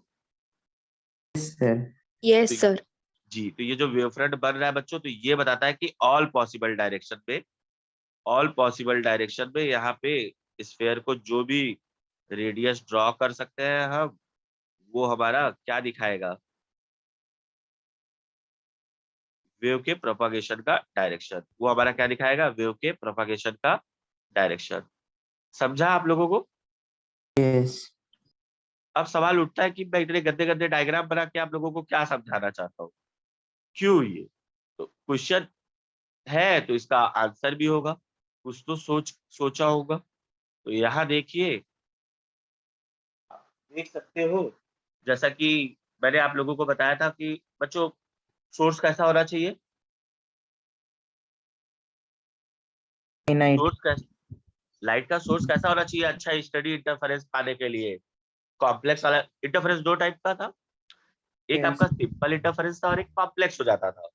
Yes sir. तो Yes, sir. जी, तो ये जो वेवफ्रंट बन रहा है बच्चों, तो ये बताता है कि ऑल पॉसिबल डायरेक्शन में यहाँ पे स्फीयर को जो भी रेडियस ड्रॉ कर सकते हैं हम, वो हमारा क्या दिखाएगा? वेव के प्रोपागेशन का डायरेक्शन। वो हमारा क्या दिखाएगा? वेव के प्रोपागेशन का डायरेक्शन। समझा आप लोगों को? यस अब सवाल उठता है कि मैं इतने गंदे गंदे डायग्राम बना के आप लोगों को क्या समझाना चाहता हूँ, क्यों ये? तो क्वेश्चन है तो इसका आंसर भी होगा, कुछ तो सोचा होगा। तो यहाँ देखिए, आप देख सकते हो, जैसा कि मैंने आप लोगों को बताया था कि बच्चों सोर्स कैसा होना चाहिए? फाइनाइट। सोर्स कैसा? लाइट का सोर्स कैसा होना चाहिए अच्छा स्टडी इंटरफेरेंस पाने के लिए? कॉम्प्लेक्स वाला इंटरफेरेंस दो टाइप का था, एक यस आपका सिंपल इंटरफेरेंस था और एक कॉम्प्लेक्स हो जाता था।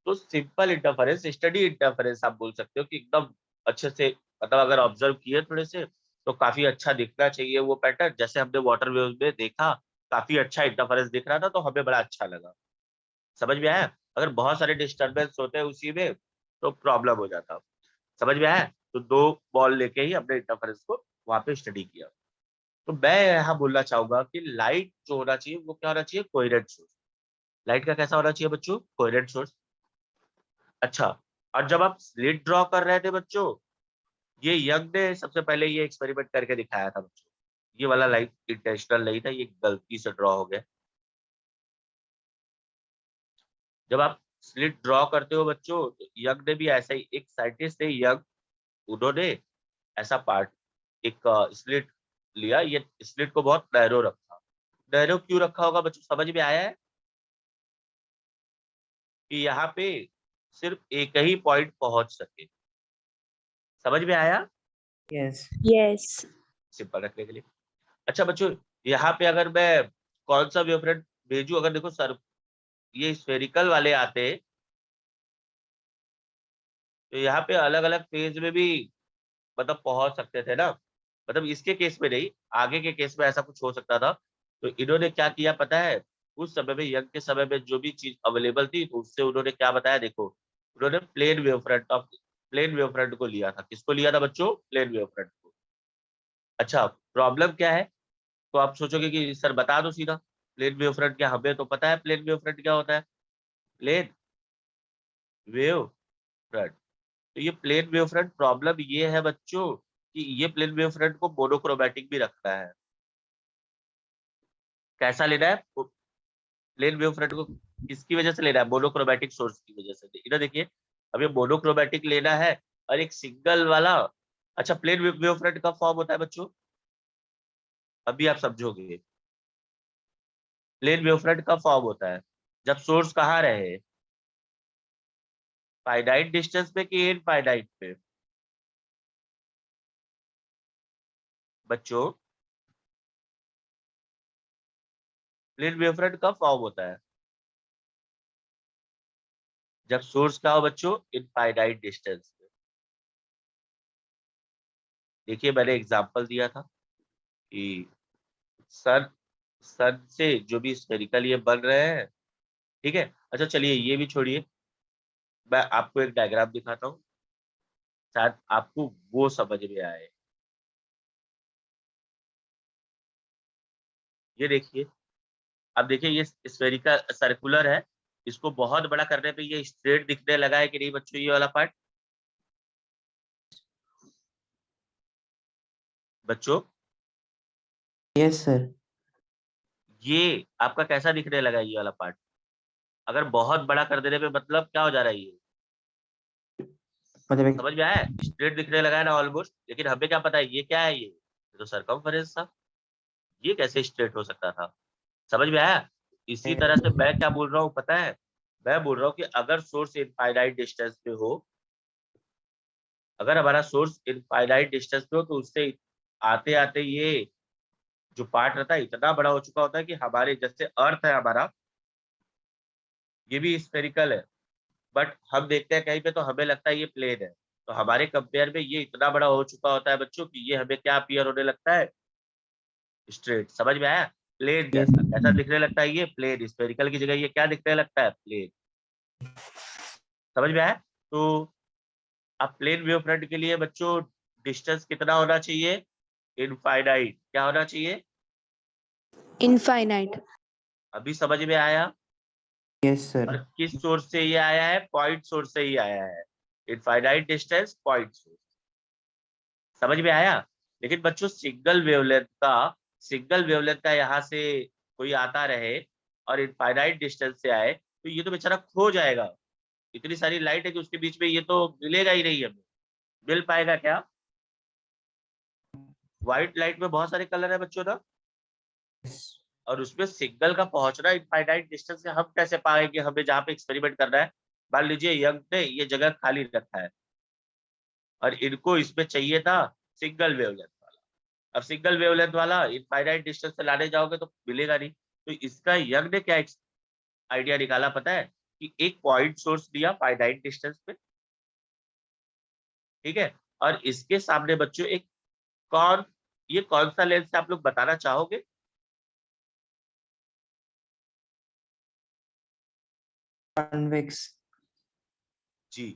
तो सिंपल इंटरफेरेंस, स्टडी इंटरफेरेंस आप बोल सकते हो कि एकदम अच्छे से, मतलब अगर ऑब्जर्व किए थोड़े से, तो काफी अच्छा दिखना चाहिए वो पैटर्न। जैसे हमने वाटर वेव में देखा, काफी अच्छा इंटरफेरेंस दिख रहा था, तो हमें बड़ा अच्छा लगा। समझ में आया? अगर बहुत सारे डिस्टर्बेंस होते हैं उसी में, तो प्रॉब्लम हो जाता। समझ में आया? तो दो बॉल लेके ही हमने इंटरफेरेंस को वहां पे स्टडी किया। तो मैं यहाँ बोलना चाहूंगा कि लाइट जो होना चाहिए वो क्या होना चाहिए? Coherent source. लाइट का कैसा होना चाहिए बच्चों? Coherent source. अच्छा, और जब आप स्लिट ड्रॉ कर रहे थे बच्चों, ये यंग ने सबसे पहले ये एक्सपेरिमेंट करके दिखाया था बच्चों। ये वाला लाइट इंटेंशनल नहीं था, ये गलती से ड्रॉ हो गया। जब आप स्लिट ड्रॉ करते हो बच्चों, तो यंग ने भी ऐसा ही, एक साइंटिस्ट थे यंग, उन्होंने ऐसा पार्ट, एक स्लिट लिया। ये स्लिट को बहुत नैरो रखा। नैरो क्यों रखा होगा बच्चों? समझ में आया है? कि यहाँ पे सिर्फ एक ही पॉइंट पहुंच सके। समझ में आया? Yes Yes. सिंपल रखने के लिए। अच्छा बच्चों, यहाँ पे अगर मैं कौन सा वेवफ्रंट भेजू, अगर देखो सर ये स्फेरिकल वाले आते, तो यहाँ पे अलग अलग फेज में भी मतलब पहुंच सकते थे ना। मतलब इसके केस में नहीं, आगे के केस में ऐसा कुछ हो सकता था। तो इन्होंने क्या किया पता है? उस समय में, यंग के समय में जो भी चीज अवेलेबल थी, तो उससे उन्होंने क्या बताया देखो, उन्होंने प्लेन वेवफ्रंट को लिया था। किसको लिया था बच्चों? प्लेन वेवफ्रंट को। अच्छा, प्रॉब्लम क्या है? तो आप सोचोगे कि सर बता दो सीधा, प्लेन वेवफ्रंट क्या? हमें तो पता है प्लेन वेवफ्रंट क्या होता है। Plane wave front. तो ये प्लेन वेव फ्रंट, प्रॉब्लम ये है बच्चों कि ये प्लेन वेव फ्रंट को मोनोक्रोमैटिक भी रखना है। कैसा लेना है प्लेन वेव फ्रंट को? किसकी वजह से लेना है? मोनोक्रोमैटिक सोर्स की वजह से। इधर देखिए, अब ये मोनोक्रोमैटिक लेना है और एक सिंगल वाला। अच्छा, प्लेन वेव फ्रंट का फॉर्म होता है बच्चों, अभी आप समझोगे। प्लेन वेव फ्रंट का फॉर्म होता है जब सोर्स कहाँ रहे? फाइनाइट डिस्टेंस पे कि इनफाइनाइट पे बच्चों? प्लेन वेवफ्रंट कब फॉर्म होता है? जब सोर्स क्या हो बच्चों, इनफाइनाइट डिस्टेंस में। देखिए मैंने एग्जांपल दिया था कि सन सन से जो भी स्फेरिकल ये बन रहे हैं, ठीक है। अच्छा चलिए ये भी छोड़िए, मैं आपको एक डायग्राम दिखाता हूँ, शायद आपको वो समझ में आए। ये देखिए, अब देखिए ये स्फेरिकल सर्कुलर है, इसको बहुत बड़ा करने पे ये स्ट्रेट दिखने लगा है कि नहीं बच्चों, ये वाला पार्ट बच्चों, यस सर। ये आपका कैसा दिखने लगा है ये वाला पार्ट? अगर बहुत बड़ा कर देने पे मतलब क्या हो जा रहा है, ये मतलब समझ में आया है? स्ट्रेट दिखने लगा है ना ऑलमोस्ट, लेकिन हमें क्या पता है ये क्या है, ये तो सरकमफेरेंस था, ये कैसे स्ट्रेट हो सकता था? समझ में आया? इसी तरह से मैं क्या बोल रहा हूँ पता है, मैं बोल रहा हूँ कि अगर सोर्स इनफाइनाइट डिस्टेंस पे हो, अगर हमारा सोर्स इनफाइनाइट डिस्टेंस पे हो, तो उससे आते आते ये जो पार्ट रहता है इतना बड़ा हो चुका होता है कि हमारे जैसे अर्थ है हमारा, ये भी स्फेरिकल है, बट हम देखते हैं कहीं पे तो हमें लगता है ये प्लेन है, तो हमारे कंपेयर में ये इतना बड़ा हो चुका होता है बच्चों कि ये हमें क्या अपीयर होने लगता है, स्ट्रेट। समझ में आया? प्लेन यस जैसा कैसा दिखने लगता है, ये प्लेन, स्फेरिकल की जगह ये क्या दिखने लगता है, प्लेन। समझ में आया? तो अब प्लेन वेव फ्रंट के लिए बच्चों डिस्टेंस कितना होना चाहिए, इनफाइनाइट, क्या होना चाहिए? इनफाइनाइट। अभी समझ में आया? यस और सर। किस सोर्स से ये आया है, पॉइंट सोर्स से ही आया है, इनफाइनाइट डिस्टेंस पॉइंट सोर्स। समझ में आया? लेकिन बच्चों सिंगल वेवलेंथ का यहाँ से कोई आता रहे और इनफाइनाइट डिस्टेंस से आए, तो ये तो बेचारा खो जाएगा। इतनी सारी लाइट है कि उसके बीच में ये तो मिलेगा ही नहीं हमें। मिल पाएगा क्या? व्हाइट लाइट में बहुत सारे कलर है बच्चों ना, और उसमें सिग्नल का पहुंचना इनफाइनाइट डिस्टेंस से हम कैसे पाएंगे? हमें जहाँ पे एक्सपेरिमेंट करना है, मान लीजिए यंग ने ये जगह खाली रखा है और इनको इसमें चाहिए था सिंगल वेवलेंथ वाला। अब सिंगल वेवलेंथ वाला इनफाइनाइट डिस्टेंस से लाने जाओगे तो मिलेगा नहीं। तो इसका यंग ने क्या आइडिया निकाला पता है, कि एक पॉइंट सोर्स दिया फाइनाइट डिस्टेंस पे, ठीक है, और इसके सामने बच्चों एक कौन ये कौन सा लेंस है आप लोग बताना चाहोगे? कॉन्वेक्स। जी,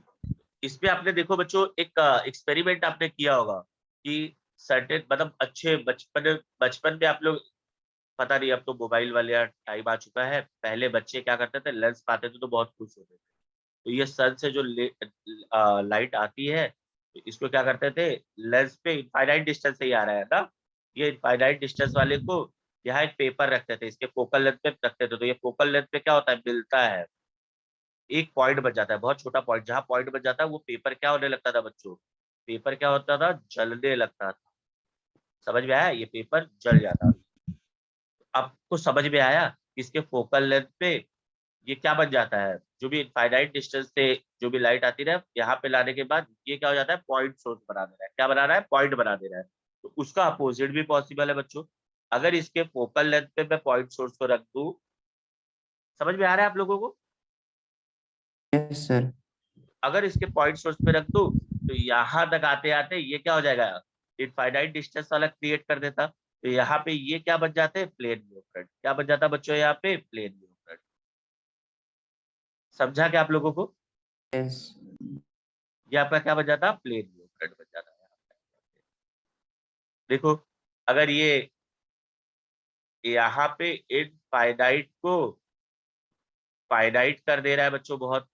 इसमें आपने देखो बच्चों एक एक्सपेरिमेंट आपने किया होगा कि सर्टेन मतलब अच्छे बचपन बचपन में आप लोग, पता नहीं अब तो मोबाइल वाले टाइम आ चुका है, पहले बच्चे क्या करते थे, लेंस पाते थे तो बहुत खुश होते थे। तो ये सन से जो लाइट आती है, तो इसको क्या करते थे, लेंस पे इनफाइनाइट डिस्टेंस से ही आ रहा है ना, ये इनफाइनाइट डिस्टेंस वाले को यहाँ एक पेपर रखते थे, इसके फोकल लेंथ पे रखते थे, तो ये फोकल लेंथ पे क्या होता है, मिलता है, एक पॉइंट बन जाता है, बहुत छोटा पॉइंट, जहां पॉइंट बन जाता है वो पेपर क्या होने लगता था बच्चों, पेपर क्या होता था, जलने लगता था। समझ में आया? ये पेपर जल जाता था। आपको समझ में आया? इसके फोकल लेंथ पे ये क्या बन जाता है, जो भी इनफाइनाइट डिस्टेंस से जो भी लाइट आती है यहाँ पे लाने के बाद ये क्या हो जाता है, पॉइंट सोर्स बना दे रहा है, क्या बना रहा है, पॉइंट बना दे रहा है। तो उसका अपोजिट भी पॉसिबल है बच्चों, अगर इसके फोकल लेंथ पे मैं पॉइंट सोर्स को रख दूं। समझ में आ रहा है आप लोगों को? Yes sir. अगर इसके पॉइंट सोर्स पे रख दूं, तो यहाँ तक आते आते ये क्या हो जाएगा, इनफाइनाइट डिस्टेंस वाला क्रिएट कर देता, तो यहाँ पे ये क्या बन जाते हैं, प्लेन वेव फ्रंट। क्या बन जाता बच्चों, यहाँ पे प्लेन वेव फ्रंट। समझा क्या आप लोगों को? यस। ये आपका क्या बन जाता, प्लेन वेव फ्रंट बन जाता है। देखो, अगर ये यहाँ पे इनफाइनाइट को फाइनाइट कर दे रहा है बच्चों बहुत,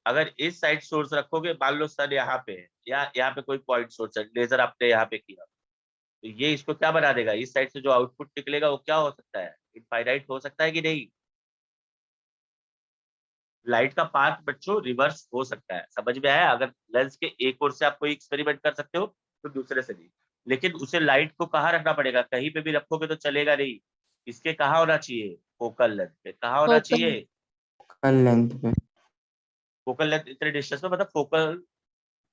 अगर इस साइड सोर्स रखोगे, मान लो सन यहाँ पे है या यहाँ पे कोई पॉइंट सोर्स है, लेजर आपने यहाँ पे किया, तो ये इसको क्या बना देगा, इस साइड से जो आउटपुट निकलेगा वो क्या हो सकता है, इनफाइनाइट हो सकता है कि नहीं? लाइट का पाथ बच्चों रिवर्स हो सकता है। समझ में आया? अगर लेंस के एक ओर से आप कोई एक्सपेरिमेंट कर सकते हो तो दूसरे से नहीं, लेकिन उसे लाइट को कहाँ रखना पड़ेगा, कहीं पे भी रखोगे तो चलेगा नहीं, इसके कहाँ होना चाहिए, फोकल लेंथ पे। कहाँ होना फोकल। चाहिए, कल लेंथ पे। फोकल लेंथ इतने डिस्टेंस में, मतलब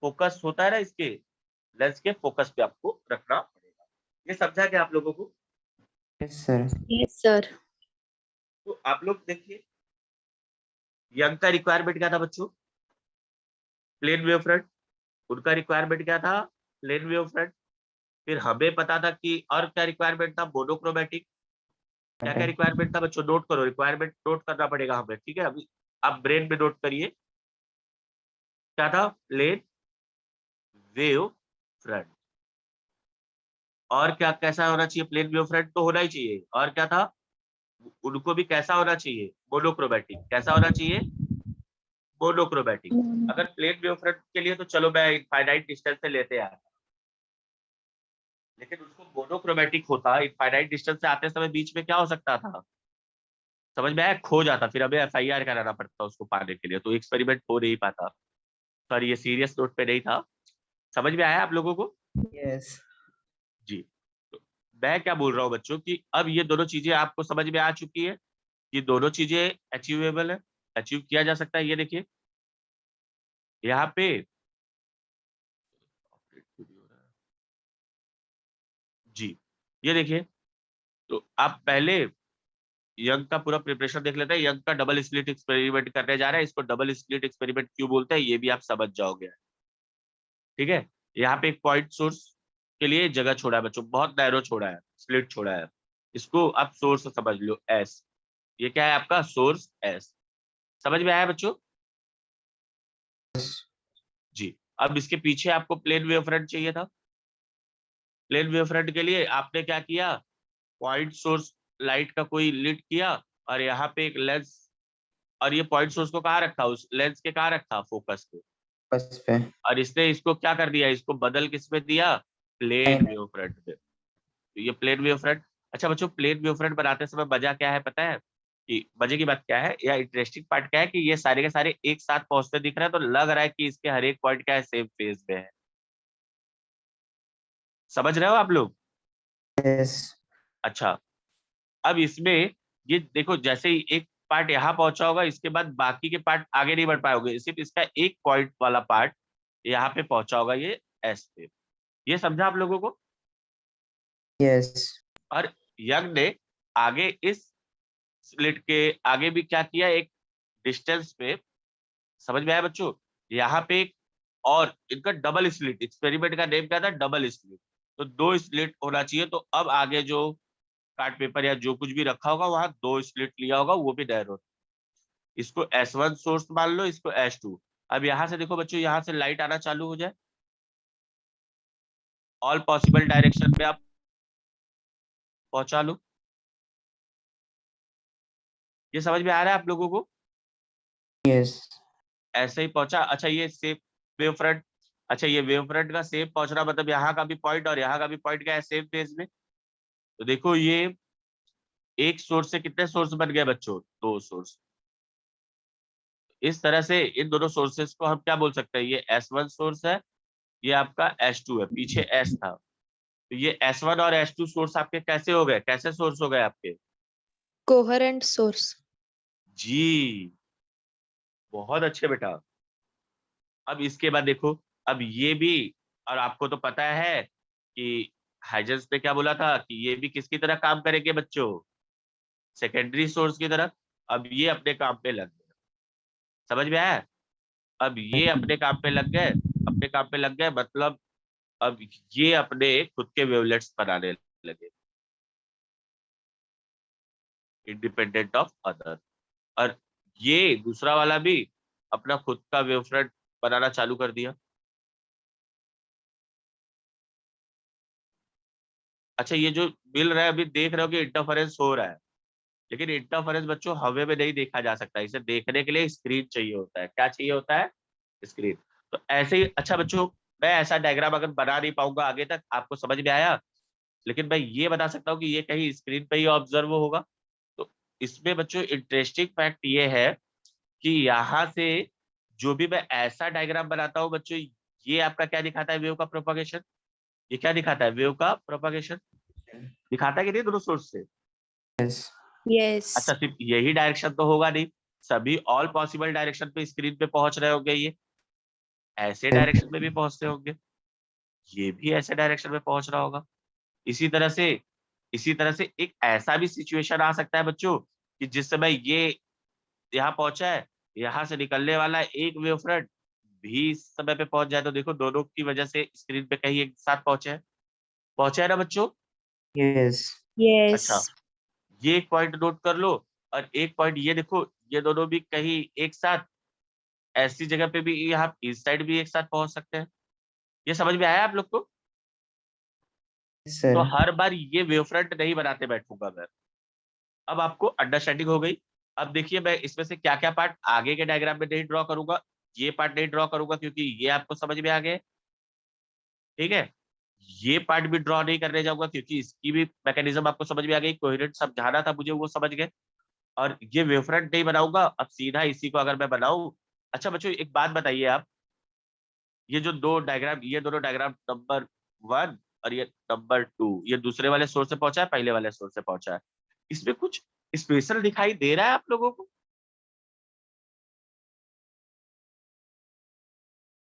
फोकस होता है ना इसके, लेंस के फोकस पे आपको रखना पड़ेगा। ये समझा क्या आप लोगों को? Yes sir. Yes, sir. तो आप लोग देखिए, यंग का रिक्वायरमेंट क्या था बच्चों? Plane wave front. उनका रिक्वायरमेंट क्या था? Plane wave front. फिर हमें पता था कि और क्या रिक्वायरमेंट था? मोनोक्रोमेटिक। क्या क्या रिक्वायरमेंट था बच्चों? नोट करो, रिक्वायरमेंट नोट करना पड़ेगा हमें, ठीक है? अभी आप ब्रेन में नोट करिए। क्या था? Plane wave front. और क्या कैसा होना चाहिए? प्लेन वेव फ्रंट तो होना ही चाहिए। और क्या था? उनको भी कैसा होना चाहिए? मोनोक्रोमेटिक। कैसा होना चाहिए? मोनोक्रोमेटिक। अगर प्लेन वेव फ्रंट के लिए तो चलो मैं इनफाइनाइट डिस्टेंस से लेते आ, लेकिन उसको मोनोक्रोमेटिक होता, इनफाइनाइट डिस्टेंस से आते समय बीच में क्या हो सकता था? समझ में आया? खो जाता, फिर हमें एफआईआर कराना पड़ता उसको पाने के लिए, तो एक्सपेरिमेंट हो नहीं पाता। सर ये सीरियस नोट पे नहीं था। समझ में आया आप लोगों को? यस। जी। तो मैं क्या बोल रहा हूँ बच्चों कि अब ये दोनों चीजें आपको समझ में आ चुकी है। ये दोनों चीजें अचीवेबल है, अचीव किया जा सकता है। ये देखिए यहाँ पे जी, ये देखिए। तो आप पहले यंग का पूरा प्रिपरेशन देख लेते हैं। यंग का डबल स्लिट एक्सपेरिमेंट करने जा रहे हैं। इसको डबल स्लिट एक्सपेरिमेंट क्यों बोलते हैं ये भी आप समझ जाओगे, ठीक है? यहाँ पे एक पॉइंट सोर्स के लिए जगह छोड़ा है बच्चों, बहुत नैरो छोड़ा है, स्लिट छोड़ा है। इसको आप सोर्स समझ लो, एस। ये क्या है आपका? Source S. समझ में आया बच्चों? जी। अब इसके पीछे आपको प्लेन वेव फ्रंट चाहिए था। प्लेन वेव फ्रंट के लिए आपने क्या किया? पॉइंट सोर्स लाइट का कोई लिट किया, और यहाँ पे एक लेंस, और ये पॉइंट सोर्स को कहाँ रखा? उस लेंस के कहाँ रखा? फोकस पे। बस पे। और इसने इसको क्या कर दिया? इसको बदल किस पे दिया? प्लेन वेव फ्रंट पे। तो ये प्लेन वेव फ्रंट। अच्छा बच्चों, प्लेन वेव फ्रंट बनाते समय मजा क्या है पता है? कि मजे की बात क्या है या इंटरेस्टिंग पार्ट क्या है कि ये सारे के सारे एक साथ पहुंचते दिख रहे हैं, तो लग रहा है कि इसके हर एक पॉइंट क्या है? सेम फेज में है। समझ रहे हो आप लोग? यस। अच्छा, अब इसमें ये देखो, जैसे ही एक पार्ट यहाँ पहुंचा होगा, इसके बाद बाकी के पार्ट आगे नहीं बढ़ पाओगे, सिर्फ इसका एक पॉइंट वाला पार्ट यहाँ पे पहुंचा होगा, ये एस पे। ये समझा आप लोगों को? यस। और यंग ने आगे इस स्लिट के आगे भी क्या किया? एक डिस्टेंस पे, समझ में आया बच्चों? यहाँ पे एक और इनका डबल स्लिट, एक्सपेरिमेंट का नेम क्या था? Double slit. तो दो स्लिट होना चाहिए। तो अब आगे जो कार्ड पेपर या जो कुछ भी रखा होगा, वहां दो स्लिट लिया होगा, वो भी नैरो। इसको S1 सोर्स मान लो, इसको S2। अब यहाँ से देखो बच्चों, यहाँ से लाइट आना चालू हो जाए, ऑल पॉसिबल डायरेक्शन में आप पहुंचा लो। ये समझ में आ रहा है आप लोगों को? यस। ऐसे ही पहुंचा। अच्छा ये सेम वेव फ्रंट। अच्छा ये वेव फ्रंट का सेम पहुंचना मतलब यहाँ का भी पॉइंट और यहाँ का भी पॉइंट क्या है? सेम फेज में। तो देखो ये एक सोर्स से कितने सोर्स बन गए बच्चों? दो सोर्स। इस तरह से इन दोनों सोर्सेस को हम क्या बोल सकते हैं? ये S1 सोर्स है, ये आपका S2 है, पीछे S था। तो ये S1 और S2 सोर्स आपके कैसे हो गए? कैसे सोर्स हो गए आपके? Coherent source. जी, बहुत अच्छे बेटा। अब इसके बाद देखो, अब ये भी, और आपको तो पता है कि हाइजेंस ने क्या बोला था कि ये भी किसकी तरह काम करेंगे बच्चों? सेकेंडरी सोर्स की तरह। अब ये अपने काम पे लग गए। समझ में आया? अब ये अपने काम पे लग गए। अपने काम पे लग गए मतलब अब ये अपने खुद के वेवलेट्स बनाने लगे, इंडिपेंडेंट ऑफ अदर। और ये दूसरा वाला भी अपना खुद का वेवफ्रंट बनाना चालू कर दिया। अच्छा ये जो मिल रहा है, अभी देख रहे हो कि इंटरफेरेंस हो रहा है, लेकिन इंटरफेरेंस बच्चों हवा में नहीं देखा जा सकता। इसे देखने के लिए स्क्रीन चाहिए होता है। क्या चाहिए होता है? स्क्रीन। तो ऐसे ही अच्छा बच्चों, मैं ऐसा डायग्राम अगर बना नहीं पाऊंगा आगे तक, आपको समझ में आया, लेकिन मैं ये बता सकता हूँ कि ये कहीं स्क्रीन पे ही ऑब्जर्व होगा। तो इसमें बच्चों इंटरेस्टिंग फैक्ट ये है कि यहाँ से जो भी मैं ऐसा डायग्राम बनाता हूँ बच्चों, ये आपका क्या दिखाता है? वेव का प्रोपागेशन। ये क्या दिखाता है? वेव का प्रोपागेशन दिखाता है कि नहीं दोनों सोर्स से? यस। अच्छा Yes. सिर्फ यही डायरेक्शन तो होगा नहीं, सभी ऑल पॉसिबल डायरेक्शन पे स्क्रीन पे पहुंच रहे होंगे। ये ऐसे डायरेक्शन में भी पहुंचते होंगे, ये भी ऐसे डायरेक्शन में पहुंच रहा होगा। इसी तरह से एक ऐसा भी सिचुएशन आ सकता है बच्चों कि जिस समय ये यहाँ पहुंचा है, यहाँ से निकलने वाला एक वेव फ्रंट भी इस समय पे पहुंच जाए, तो देखो दोनों की वजह से स्क्रीन पे कहीं एक साथ पहुंचे है ना बच्चों। Yes Yes. अच्छा, ये एक पॉइंट नोट कर लो, और एक पॉइंट ये देखो, ये दोनों भी कहीं एक साथ ऐसी जगह पे भी यहाँ इस साइड भी एक साथ पहुंच सकते हैं। ये समझ में आया आप लोग को? सर। तो हर बार ये वेव फ्रंट नहीं बनाते बैठूंगा मैं। अब आपको अंडरस्टैंडिंग हो गई। अब देखिए, मैं इसमें से क्या क्या पार्ट आगे के डायग्राम में नहीं ड्रॉ करूंगा, ये पार्ट नहीं ड्रॉ करूंगा क्योंकि ये आपको समझ में आ गए, ठीक है। ये पार्ट भी ड्रॉ नहीं करने जाऊंगा क्योंकि इसकी भी मैकेनिज्म आपको समझ में आ गई, कोहेरेंट समझाना था मुझे, वो समझ गए। और ये वेवफ्रंट नहीं बनाऊंगा, अब सीधा इसी को अगर मैं बनाऊं। अच्छा बच्चों, एक बात बताइए आप, ये जो दो डायग्राम, ये दोनों डायग्राम नंबर 1 और ये नंबर 2, ये दूसरे वाले सोर्स से पहुंचा है, पहले वाले सोर्स से पहुंचा है, इसमें कुछ स्पेशल दिखाई दे रहा है आप लोगों को?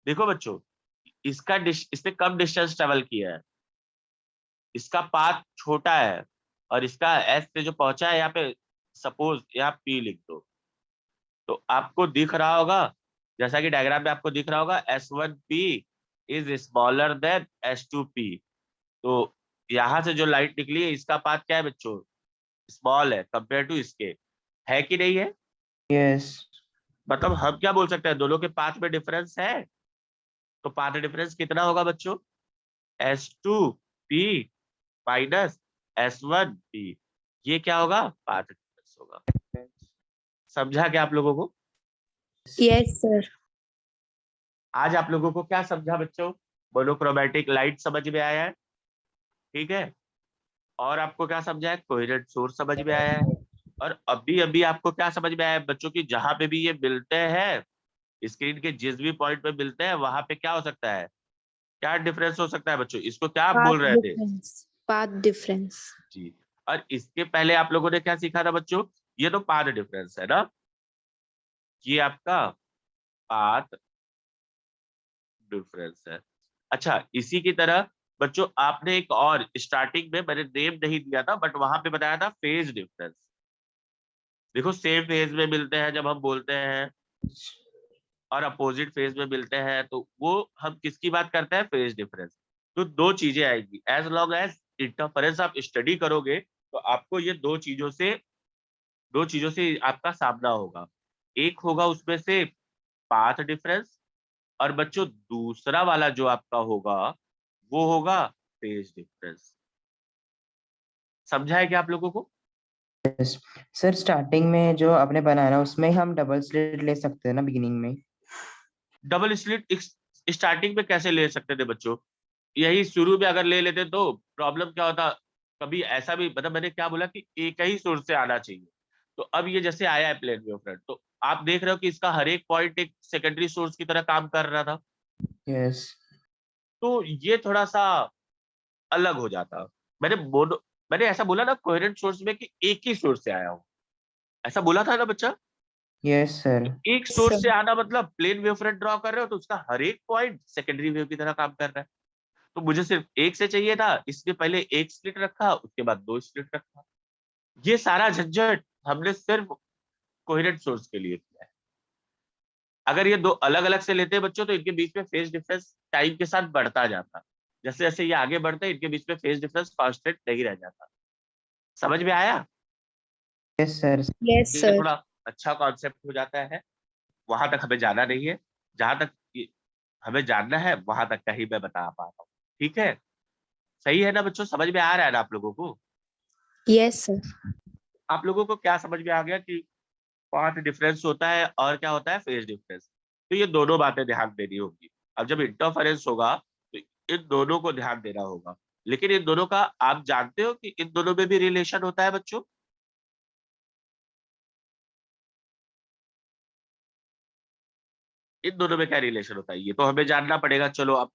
देखो बच्चों, इसने कम डिस्टेंस ट्रेवल किया है, इसका पाथ छोटा है, और इसका एस से जो पहुंचा है यहाँ पे, सपोज यहाँ पी लिख दो, तो आपको दिख रहा होगा, जैसा कि डायग्राम में आपको दिख रहा होगा, S1P is smaller than S2P। तो यहाँ से जो लाइट निकली है, इसका पाथ क्या है बच्चों? स्मॉल है कंपेयर टू इसके, है कि नहीं है? यस मतलब हम क्या बोल सकते हैं, दोनों के पाथ में डिफरेंस है। तो पाथ डिफरेंस कितना होगा बच्चों? S2P माइनस S1P, ये क्या होगा? पाथ डिफरेंस होगा। समझा क्या आप लोगों को? Yes, sir. आज आप लोगों को क्या समझा बच्चों? मोनोक्रोमैटिक लाइट समझ में आया है, ठीक है। और आपको क्या समझा है? कोहेरेंट सोर्स समझ में आया है। और अभी अभी आपको क्या समझ में आया है बच्चों की, जहां पे भी ये मिलते हैं, स्क्रीन के जिस भी पॉइंट पे मिलते हैं, वहां पे क्या हो सकता है, क्या डिफरेंस हो सकता है बच्चों? इसको क्या आप बोल Path रहे थे? difference. Path difference. जी। और इसके पहले आप लोगों ने क्या सीखा था बच्चों? ये तो पाथ डिफरेंस है ना, ये आपका पाथ डिफरेंस है। अच्छा, इसी की तरह बच्चों, आपने एक और स्टार्टिंग में मैंने नेम नहीं दिया था, बट वहां पे बताया था फेज डिफरेंस। देखो, सेम फेज में मिलते हैं जब हम बोलते हैं, और अपोजिट फेज में मिलते हैं, तो वो हम किसकी बात करते हैं? Phase difference. तो दो चीजें आएगी, एज लॉन्ग एज इंटरफेरेंस आप स्टडी करोगे, तो आपको ये दो चीजों से आपका सामना होगा। एक होगा उसमें से पाथ डिफरेंस, और बच्चों दूसरा वाला जो आपका होगा, वो होगा फेज डिफरेंस। समझा है क्या आप लोगों को? Yes sir. स्टार्टिंग में जो आपने बनाया ना, उसमें हम डबल स्लिट ले सकते हैं ना बिगिनिंग में? डबल स्लिट स्टार्टिंग में कैसे ले सकते थे बच्चों? यही शुरू में अगर ले लेते तो प्रॉब्लम क्या होता, कभी ऐसा भी, मतलब मैंने क्या बोला कि एक ही सोर्स से आना चाहिए। तो अब ये जैसे आया है प्लेन वेव फ्रंट, तो आप देख रहे हो कि इसका हर एक पॉइंट एक सेकेंडरी सोर्स की तरह काम कर रहा था, यस तो ये थोड़ा सा अलग हो जाता। मैंने ऐसा बोला ना कोहेरेंट सोर्स में कि एक ही सोर्स से आया हूं, ऐसा बोला था ना बच्चा। Yes sir. तो एक Sir. सोर्स से आना मतलब प्लेन वेव फ्रंट ड्रॉ कर रहे हो, तो उसका हर एक पॉइंट सेकेंडरी वेव की तरह काम कर रहा है। तो मुझे सिर्फ एक से चाहिए था, इसलिए पहले एक स्प्लिट रखा, उसके बाद दो स्प्लिट रखा। ये सारा झंझट हमने सिर्फ कोहेरेंट सोर्स के लिए किया है। अगर ये दो अलग अलग से लेते हैं बच्चों, तो इनके बीच में फेज डिफरेंस टाइम के साथ बढ़ता जाता। जैसे जैसे ये आगे बढ़ते हैं, इनके बीच में फेज डिफरेंस कांस्टेंट नहीं रह जाता। समझ में आया? Yes sir. Yes, ये sir. थोड़ा अच्छा कॉन्सेप्ट हो जाता है। वहां तक हमें जाना नहीं है, जहां तक हमें जानना है वहां तक का ही मैं बता पा रहा हूँ, ठीक है। सही है ना बच्चों? समझ में आ रहा है ना आप लोगों को? Yes, sir. आप लोगों को क्या समझ में आ गया कि पाथ डिफरेंस होता है और क्या होता है? Phase difference. तो ये दोनों बातें ध्यान देनी होगी। अब जब इंटरफेरेंस होगा, तो इन दोनों को ध्यान देना होगा। लेकिन इन दोनों का आप जानते हो कि इन दोनों में भी रिलेशन होता है बच्चों? इन दोनों में क्या रिलेशन होता है, ये तो हमें जानना पड़ेगा। चलो, आप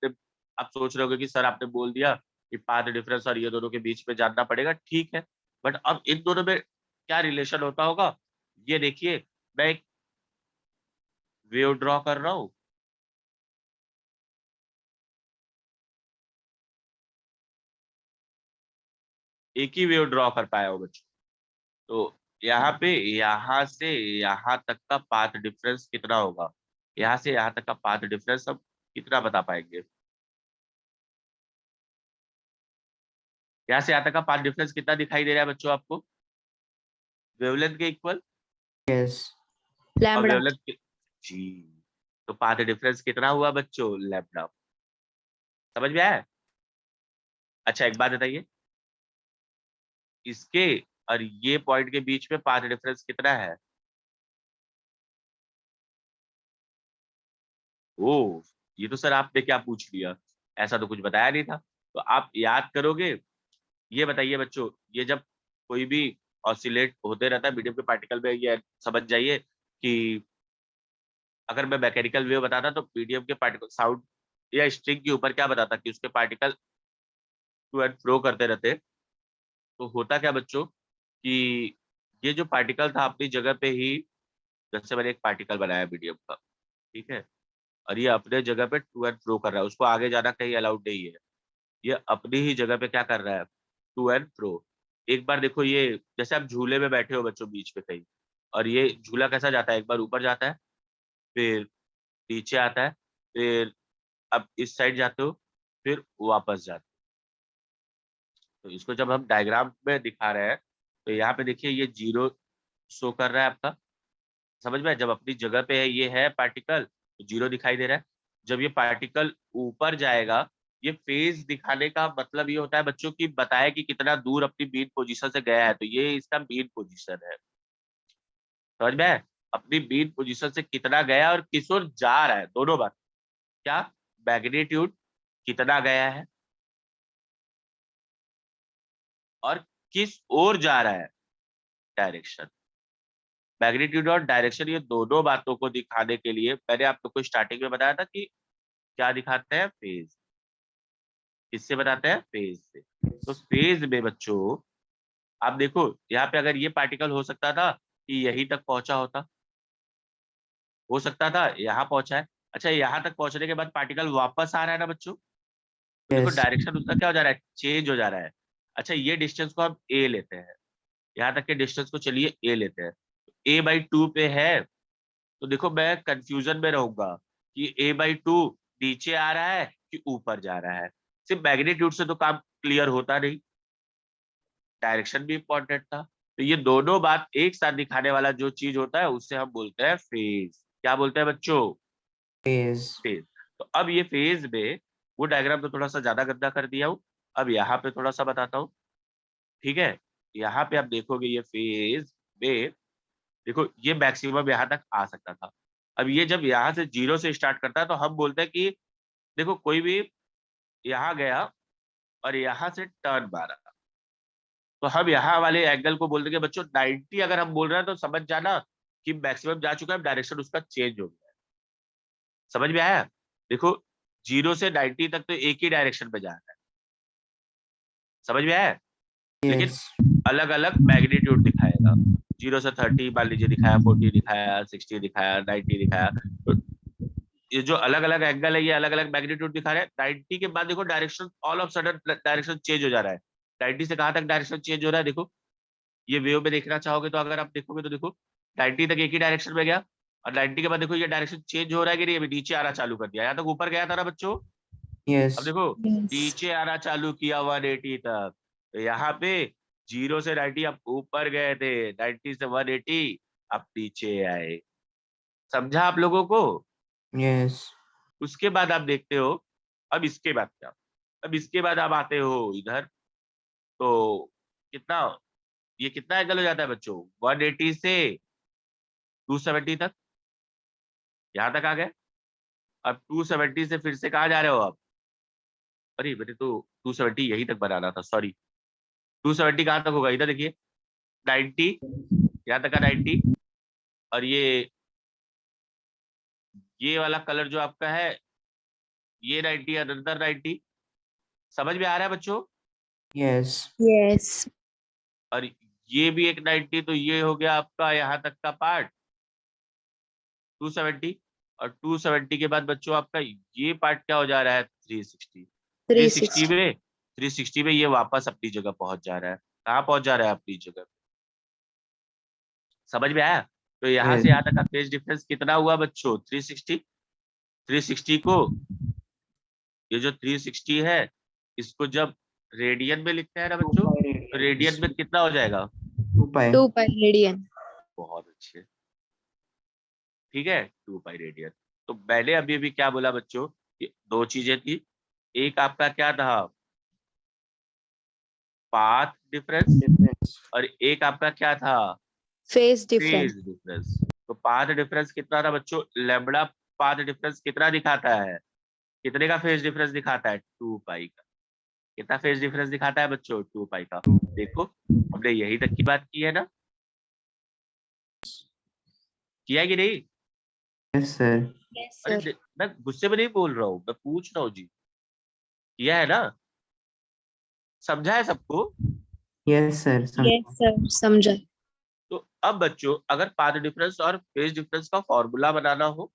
सोच रहे होगे कि सर आपने बोल दिया कि पाथ डिफरेंस और ये दोनों के बीच में जानना पड़ेगा, ठीक है। बट अब इन दोनों में क्या रिलेशन होता होगा, ये देखिए। मैं एक वेव ड्रॉ कर रहा हूँ, एक ही वेव ड्रॉ कर पाया हो बच्चों। तो यहाँ पे यहाँ से यहाँ तक का पाथ डिफरेंस कितना होगा, यहाँ से यहाँ तक का पाथ डिफरेंस हम कितना बता पाएंगे? यहाँ से यहाँ तक का पाथ डिफरेंस कितना दिखाई दे रहा है बच्चों आपको? वेवलेंथ के इक्वल Yes. और Lambda. वेवलेंथ के जी, तो पाथ डिफरेंस कितना हुआ बच्चों? लैम्डा। समझ में आया? अच्छा एक बात बताइए, इसके और ये पॉइंट के बीच में पाथ डिफरेंस कितना है? ओ, ये तो सर आपने क्या पूछ लिया, ऐसा तो कुछ बताया नहीं था। तो आप याद करोगे। ये बताइए बच्चों, ये जब कोई भी ऑसिलेट होते रहता है मीडियम के पार्टिकल में, ये समझ जाइए कि अगर मैं मैकेनिकल वेव बताता तो मीडियम के पार्टिकल साउंड या स्ट्रिंग के ऊपर क्या बताता कि उसके पार्टिकल टू एंड फ्रो करते रहते। तो होता क्या बच्चों कि ये जो पार्टिकल था अपनी जगह पे ही, जैसे मैंने एक पार्टिकल बनाया मीडियम का, ठीक है, और ये अपने जगह पे टू एंड फ्रो कर रहा है, उसको आगे जाना कहीं अलाउड नहीं है, ये अपनी ही जगह पे क्या कर रहा है, टू एंड फ्रो। एक बार देखो, ये जैसे आप झूले में बैठे हो बच्चों बीच पे कहीं, और ये झूला कैसा जाता है, एक बार ऊपर जाता है, फिर नीचे आता है, फिर अब इस साइड जाते हो, फिर वापस जाते हो। तो इसको जब हम डायग्राम में दिखा रहे हैं तो यहाँ पे देखिए ये जीरो शो कर रहा है आपका। समझ में आया? जब अपनी जगह पे है ये है पार्टिकल तो जीरो दिखाई दे रहा है। जब ये पार्टिकल ऊपर जाएगा, ये फेज दिखाने का मतलब ये होता है बच्चों की बताया कि कितना दूर अपनी मेन पोजीशन से गया है, तो ये इसका मेन पोजीशन है। समझ में आया? अपनी मेन पोजीशन से कितना गया और किस ओर जा रहा है, दोनों बात। क्या मैग्नीट्यूड कितना गया है और किस ओर जा रहा है, डायरेक्शन। मैग्नीट्यूड और डायरेक्शन, ये दोनों बातों को दिखाने के लिए मैंने आप लोग को स्टार्टिंग में बताया था कि क्या दिखाते हैं, फेज। किससे बताते हैं? फेज से। तो फेज में बच्चों आप देखो, यहाँ पे अगर ये पार्टिकल हो सकता था कि यहीं तक पहुंचा होता, हो सकता था यहाँ पहुंचा है। अच्छा, यहाँ तक पहुंचने के बाद पार्टिकल वापस आ रहा है ना बच्चों, तो देखो Yes. डायरेक्शन उसका क्या हो जा रहा है, चेंज हो जा रहा है। अच्छा, ये डिस्टेंस को हम ए लेते हैं, यहाँ तक के डिस्टेंस को चलिए ए लेते हैं, A/2 पे है। तो देखो मैं कंफ्यूजन में रहूंगा कि A/2 नीचे आ रहा है कि ऊपर जा रहा है। सिर्फ मैग्नीट्यूड से तो काम क्लियर होता नहीं, डायरेक्शन भी इंपॉर्टेंट था। तो ये दोनों बात एक साथ दिखाने वाला जो चीज होता है उससे हम बोलते हैं फेज। क्या बोलते हैं बच्चों? Phase. फेज। तो अब ये फेज में, वो डायग्राम तो थोड़ा सा ज्यादा गंदा कर दिया हूँ, अब यहाँ पे थोड़ा सा बताता हूँ। ठीक है, यहाँ पे आप देखोगे ये फेज में, देखो ये मैक्सिमम यहाँ तक आ सकता था। अब ये जब यहाँ से जीरो से स्टार्ट करता है तो हम बोलते हैं कि देखो कोई भी यहाँ गया और यहाँ से टर्न मारा, तो हम यहाँ वाले एंगल को बोल देंगे बच्चों 90। अगर हम बोल रहे हैं तो समझ जाना कि मैक्सिमम जा चुका है, डायरेक्शन उसका चेंज हो गया है। समझ में आया? देखो, 0 से 90 तक तो एक ही डायरेक्शन में जा रहा है। समझ में आया? लेकिन Yes. अलग अलग मैग्नीट्यूड दिखाएगा। 0 से 30 मान लीजिए दिखाया, 40 दिखाया, 60 दिखाया, 90 दिखाया। तो ये जो अलग अलग एंगल है ये अलग अलग मैग्नीट्यूड दिखा रहे हैं। 90 के बाद देखो direction all of sudden direction change हो जा रहा है। 90 से कहाँ तक डायरेक्शन चेंज हो रहा है, देखो ये वेव में देखना चाहोगे तो अगर आप देखोगे तो देखो 90 तक एक ही डायरेक्शन में गया, और 90 के बाद देखो ये डायरेक्शन चेंज हो रहा है कि नहीं, अभी नीचे आना चालू कर दिया। यहाँ तक ऊपर गया था ना बच्चों, अब Yes. देखो Yes. नीचे आना चालू किया 180 तक। तो यहाँ पे 0 से 90 आप ऊपर गए थे, 90 से 180 आप नीचे आए। समझा आप लोगों को? Yes. उसके बाद आप देखते हो, अब इसके बाद क्या, अब इसके बाद आप आते हो इधर, तो कितना, ये कितना एंगल हो जाता है बच्चों, 180 से 270 तक, यहाँ तक आ गए। अब 270 से फिर से कहाँ जा रहे हो आप, अरे मैंने तो 270 यहीं तक बनाना था, सॉरी। 270 कहाँ तक होगा, इधर देखिए 90, यहाँ तक का 90, और ये वाला कलर जो आपका है ये 90, अनदर 90। समझ में आ रहा है बच्चों? Yes. Yes. और ये भी एक 90, तो ये हो गया आपका यहाँ तक का पार्ट 270। और 270 के बाद बच्चों आपका ये पार्ट क्या हो जा रहा है, 360। 360 360. में 360 में ये वापस अपनी जगह पहुंच जा रहा है। कहाँ पहुंच जा रहा है? अपनी जगह। समझ में आया? तो यहाँ से यहाँ तक का फेज डिफरेंस कितना हुआ बच्चों? 360। 360 को, ये जो 360 है, इसको जब रेडियन में लिखते हैं ना बच्चों, तो रेडियन में कितना हो जाएगा? 2 पाई 2 pi radian. बहुत अच्छे। ठीक है, 2 पाई रेडियन। तो मैंने अभी अभी क्या बोला बच्चों कि दो चीजें थी। एक आपका क्या था? Path difference. और एक आपका क्या था? Phase phase difference. डिफरेंस। तो पाथ डिफरेंस कितना था बच्चों? लैम्बडा पाथ डिफरेंस कितना दिखाता है? कितने का फेज डिफरेंस दिखाता है? 2 पाई का। कितना फेज डिफरेंस दिखाता है बच्चों? 2 पाई का। देखो, हमने यही तक की बात की है ना? किया है कि नहीं? Yes sir. Yes, अरे sir. मैं गुस्से में नहीं बोल रहा हूँ, मैं पूछ रहा हूँ जी। किया है ना? समझा है सबको? Yes sir Yes, sir. समझा. तो अब बच्चों, अगर पाथ डिफरेंस और फेज डिफरेंस का फॉर्मूला बनाना हो,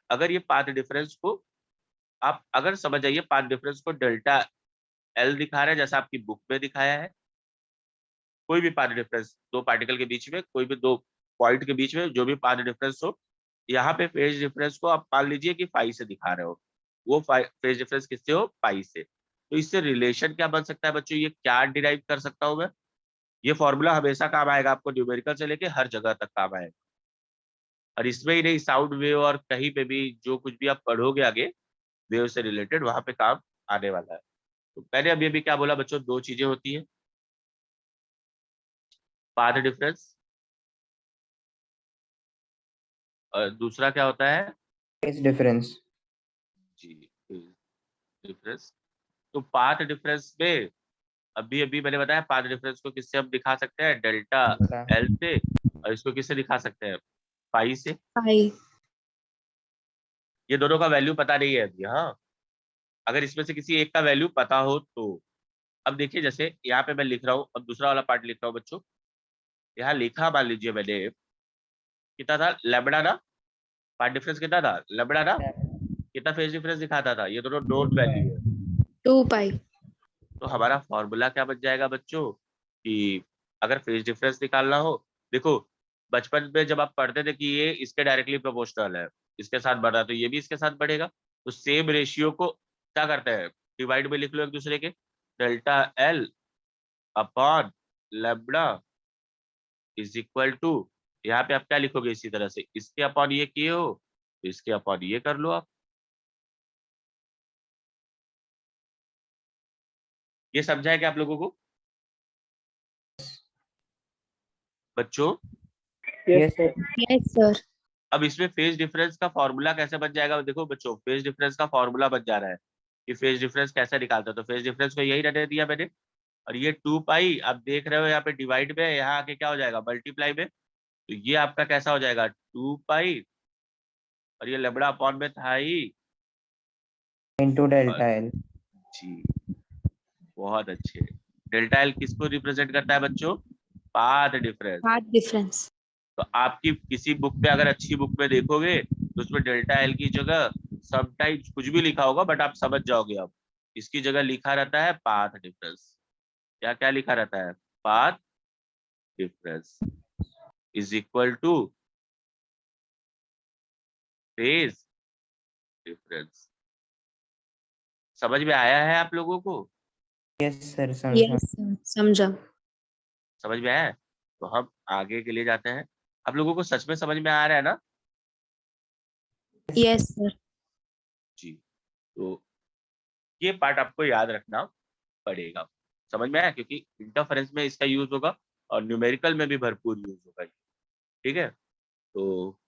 अगर ये पाथ डिफरेंस को आप अगर समझ आइए, पाथ डिफरेंस को डेल्टा एल दिखा रहे हैं जैसा आपकी बुक में दिखाया है। कोई भी पाथ डिफरेंस दो पार्टिकल के बीच में, कोई भी दो पॉइंट के बीच में जो भी पाथ डिफरेंस हो, यहाँ पे फेज डिफरेंस को आप मान लीजिए कि पाई से दिखा रहे हो। वो फेज डिफरेंस किससे हो? पाई से। तो इससे रिलेशन क्या बन सकता है बच्चों? ये क्या डिराइव कर सकता हूँ मैं? ये फॉर्मूला हमेशा काम आएगा आपको, न्यूमेरिकल से लेके हर जगह तक काम आएगा। और इसमें ही नहीं, साउंड वेव और कहीं पे भी जो कुछ भी आप पढ़ोगे आगे वेव से रिलेटेड, वहां पे काम आने वाला है। तो मैंने अभी अभी क्या बोला बच्चों? दो चीजें होती है, पाथ डिफरेंस और दूसरा क्या होता है? Phase difference. जी, डिफरेंस। तो पाथ डिफरेंस में अभी अभी मैंने बताया, पाथ डिफरेंस को किससे हम दिखा सकते हैं? डेल्टा एल से। और इसको किससे दिखा सकते हैं? पाई से। Pi. ये दोनों का वैल्यू पता नहीं है अभी। हाँ, अगर इसमें से किसी एक का वैल्यू पता हो तो। अब देखिए, जैसे यहाँ पे मैं लिख रहा हूँ, अब दूसरा वाला पार्ट लिख रहा हूँ बच्चों। यहाँ लिखा मान लीजिए मैंने, कितना था? लैम्बडा ना? पार्ट डिफरेंस कितना था? लैम्बडा ना? कितना फेज डिफरेंस दिखाता था? ये दोनों नोन वैल्यू है। 2 pi. तो हमारा फॉर्मूला क्या बन जाएगा बच्चों कि अगर फेज डिफरेंस निकालना हो, देखो बचपन में जब आप पढ़ते थे कि ये इसके डायरेक्टली प्रोपोर्शनल है, इसके साथ बढ़ रहा, तो ये भी इसके साथ बढ़ेगा। तो सेम रेशियो को क्या करते हैं? डिवाइड में लिख लो एक दूसरे के। Delta L upon lambda is equal to, यहाँ पे आप क्या लिखोगे? इसी तरह से इसके अपॉन ये किए हो, तो इसके अपॉन ये कर लो आप। ये समझा है क्या आप लोगों को बच्चों? Yes sir. Yes, sir. अब इसमें फेज डिफरेंस का फॉर्मूला कैसे बन जाएगा? देखो बच्चों, फेज डिफरेंस का फॉर्मूला बन जा रहा है कि फेज डिफरेंस कैसे निकालते हो। तो फेज डिफरेंस को यही रहने दिया मैंने। और ये 2 पाई आप देख रहे हो यहाँ पे डिवाइड में, यहाँ आके क्या हो जाएगा? मल्टीप्लाई में। तो ये आपका कैसा हो जाएगा? 2 पाई। और ये लेबड़ा अपॉन में था ही। इनटू और डेल्टा एल। जी, बहुत अच्छे। डेल्टा एल किसको रिप्रेजेंट करता है बच्चों? Path difference. Path difference. तो आपकी किसी बुक में, अगर अच्छी बुक में देखोगे, तो उसमें डेल्टा एल की जगह समटाइम्स कुछ भी लिखा होगा, बट आप समझ जाओगे। अब इसकी जगह लिखा रहता है पाथ डिफरेंस। क्या क्या लिखा रहता है? Path difference is equal two phase difference. समझ में आया है आप लोगों को? यस सर समझा। Yes, sir. समझा. समझ में आया है? तो हम आगे के लिए जाते हैं। आप लोगों को सच में समझ में आ रहा है ना? Yes, sir. जी। तो ये पार्ट आपको याद रखना पड़ेगा। समझ में आया? क्योंकि इंटरफेरेंस में इसका यूज होगा और न्यूमेरिकल में भी भरपूर यूज होगा। ठीक है, तो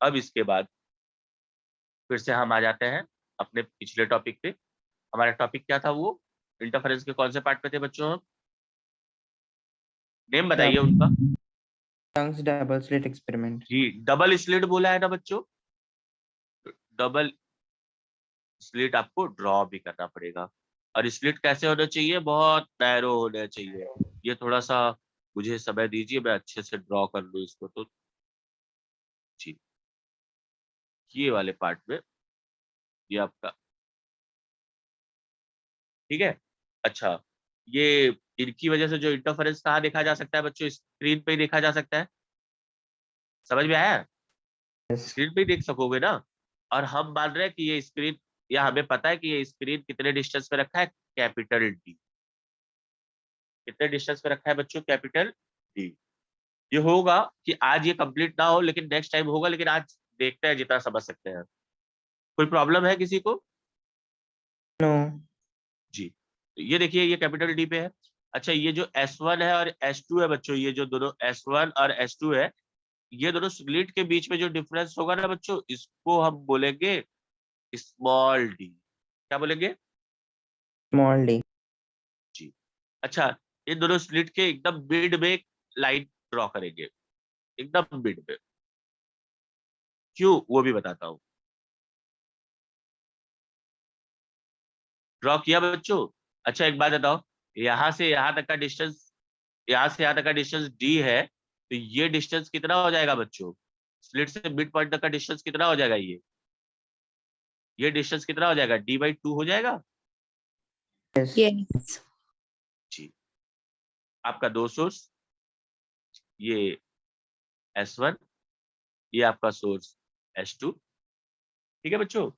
अब इसके बाद फिर से हम आ जाते हैं अपने पिछले टॉपिक पे। हमारा टॉपिक क्या था? वो इंटरफेरेंस के कौन से पार्ट पे थे बच्चों? हम नेम बताइए उनका। Young's double slit experiment. जी, डबल स्लिट बोला है ना बच्चों? डबल स्लिट आपको ड्रॉ भी करना पड़ेगा। और स्लिट कैसे होना चाहिए? बहुत नैरो होना चाहिए। ये थोड़ा सा मुझे समय दीजिए, मैं अच्छे से ड्रॉ कर लूँ इसको। तो जी, ये वाले पार्ट में ये आपका, ठीक है। अच्छा, ये इनकी वजह से जो इंटरफेरेंस कहाँ देखा जा सकता है बच्चों? स्क्रीन पे ही देखा जा सकता है। समझ में आया? yes, स्क्रीन पे ही देख सकोगे ना। और हम मान रहे हैं कि ये स्क्रीन, या हमें पता है कि ये स्क्रीन कितने डिस्टेंस पे रखा है? Capital D. कितने डिस्टेंस पे रखा है बच्चों? Capital D. ये होगा कि आज ये कंप्लीट ना हो, लेकिन नेक्स्ट टाइम होगा। लेकिन आज देखते हैं जितना समझ सकते हैं। कोई प्रॉब्लम है किसी को? no, जी, तो ये देखिए, ये कैपिटल डी पे है। अच्छा, ये जो S1 है और S2 है बच्चों, ये जो दोनों S1 और S2 है, ये दोनों स्लिट के बीच में जो डिफरेंस होगा ना बच्चों, इसको हम बोलेंगे स्मॉल डी। क्या बोलेंगे? small d, जी। अच्छा, इन दोनों स्लिट के एकदम मिड में एक लाइन ड्रॉ करेंगे, एकदम मिड में। क्यों, वो भी बताता हूँ। ड्रॉ किया बच्चों? अच्छा, एक बात बताओ, यहाँ से यहाँ तक का डिस्टेंस, यहाँ से यहाँ तक का डिस्टेंस डी है, तो ये डिस्टेंस कितना हो जाएगा बच्चों? स्लिट से मिड पॉइंट तक का डिस्टेंस कितना हो जाएगा? ये डिस्टेंस कितना हो जाएगा? D/2 हो जाएगा। yes, Yes. जी। आपका दो सोर्स, ये S1, ये आपका सोर्स S2। ठीक है बच्चों?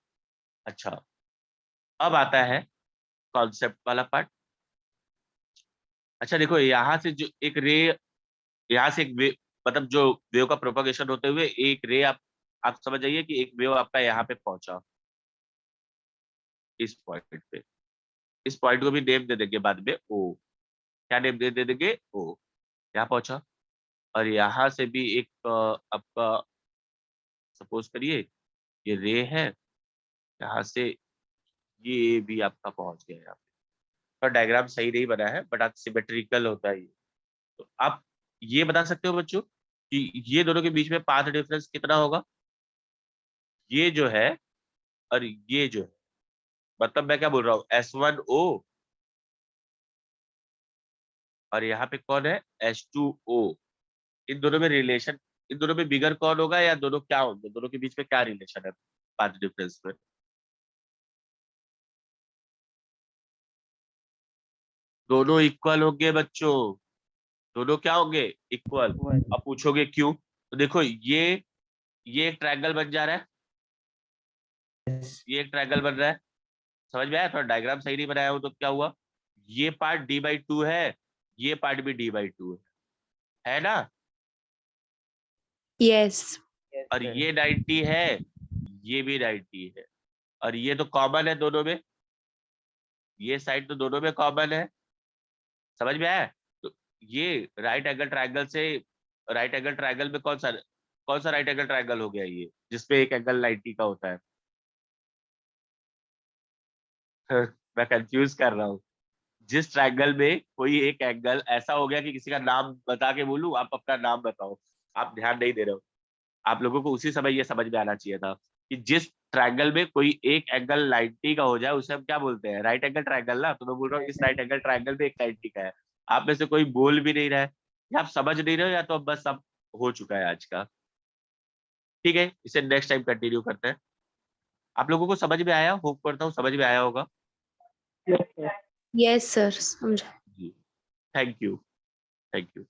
अच्छा, अब आता है कॉन्सेप्ट वाला पार्ट। अच्छा देखो, यहाँ से जो एक रे, यहाँ से एक वेव, मतलब जो वेव का प्रोपगेशन होते हुए एक रे, आप समझ जाइए कि एक वेव आपका यहाँ पे पहुंचा, इस पॉइंट पे। इस पॉइंट को भी नेम दे देंगे बाद में, ओ। क्या नेम दे देंगे? ओ। यहाँ पहुंचा, और यहाँ से भी एक आपका, सपोज करिए ये रे है, यहाँ से ये भी आपका पहुंच गया यहाँ पे। तो डायग्राम सही नहीं बना है, बट आप सिमेट्रिकल होता है ये। तो आप ये बता सकते हो बच्चों कि ये दोनों के बीच में पाथ डिफरेंस कितना होगा? ये जो है और ये जो है, मतलब मैं क्या बोल रहा हूँ, S1O, और यहाँ पे कौन है? S2O। इन दोनों में रिलेशन, इन दोनों में बिगर कौन होगा, या दोनों क्या होंगे? दोनों के बीच में क्या रिलेशन है पाथ डिफरेंस में? दोनों इक्वल होंगे बच्चों। दोनों क्या होंगे? इक्वल। अब पूछोगे क्यों? तो देखो, ये एक ट्रायंगल बन जा रहा है, yes, ये एक ट्रायंगल बन रहा है। समझ में आया? थोड़ा डायग्राम सही नहीं बनाया हो तो क्या हुआ? ये पार्ट D/2 है, ये पार्ट भी D/2 है ना? Yes. और ये 90 है, ये भी 90 है, और ये तो कॉमन है दोनों में, ये साइड तो दोनों में कॉमन है। समझ में आया? तो ये राइट एंगल ट्रायंगल से, राइट एंगल ट्रायंगल में कौन सा राइट एंगल ट्रायंगल हो गया ये, जिसपे एक एंगल 90 का होता है? मैं कंफ्यूज कर रहा हूँ। जिस ट्रायंगल में कोई एक एंगल ऐसा हो गया कि किसी का नाम बता के बोलूं, आप अपना नाम बताओ। आप ध्यान नहीं दे रहे हो। आप लोगों को उसी समय ये समझ में आना चाहिए था कि जिस ट्रायंगल में कोई एक एंगल 90 का हो जाए, उसे हम क्या बोलते हैं? राइट एंगल ट्रायंगल ना। तो मैं बोल रहा हूँ इस राइट एंगल ट्रायंगल में एक 90 का है। आप में से कोई बोल भी नहीं रहा है, या आप समझ नहीं रहे हो, या तो अब बस अब हो चुका है आज का। ठीक है, इसे नेक्स्ट टाइम कंटिन्यू करते हैं। आप लोगों को समझ में आया? होप करता हूँ समझ में आया होगा। Yes, sir. समझा. जी, थैंक यू, थैंक यू।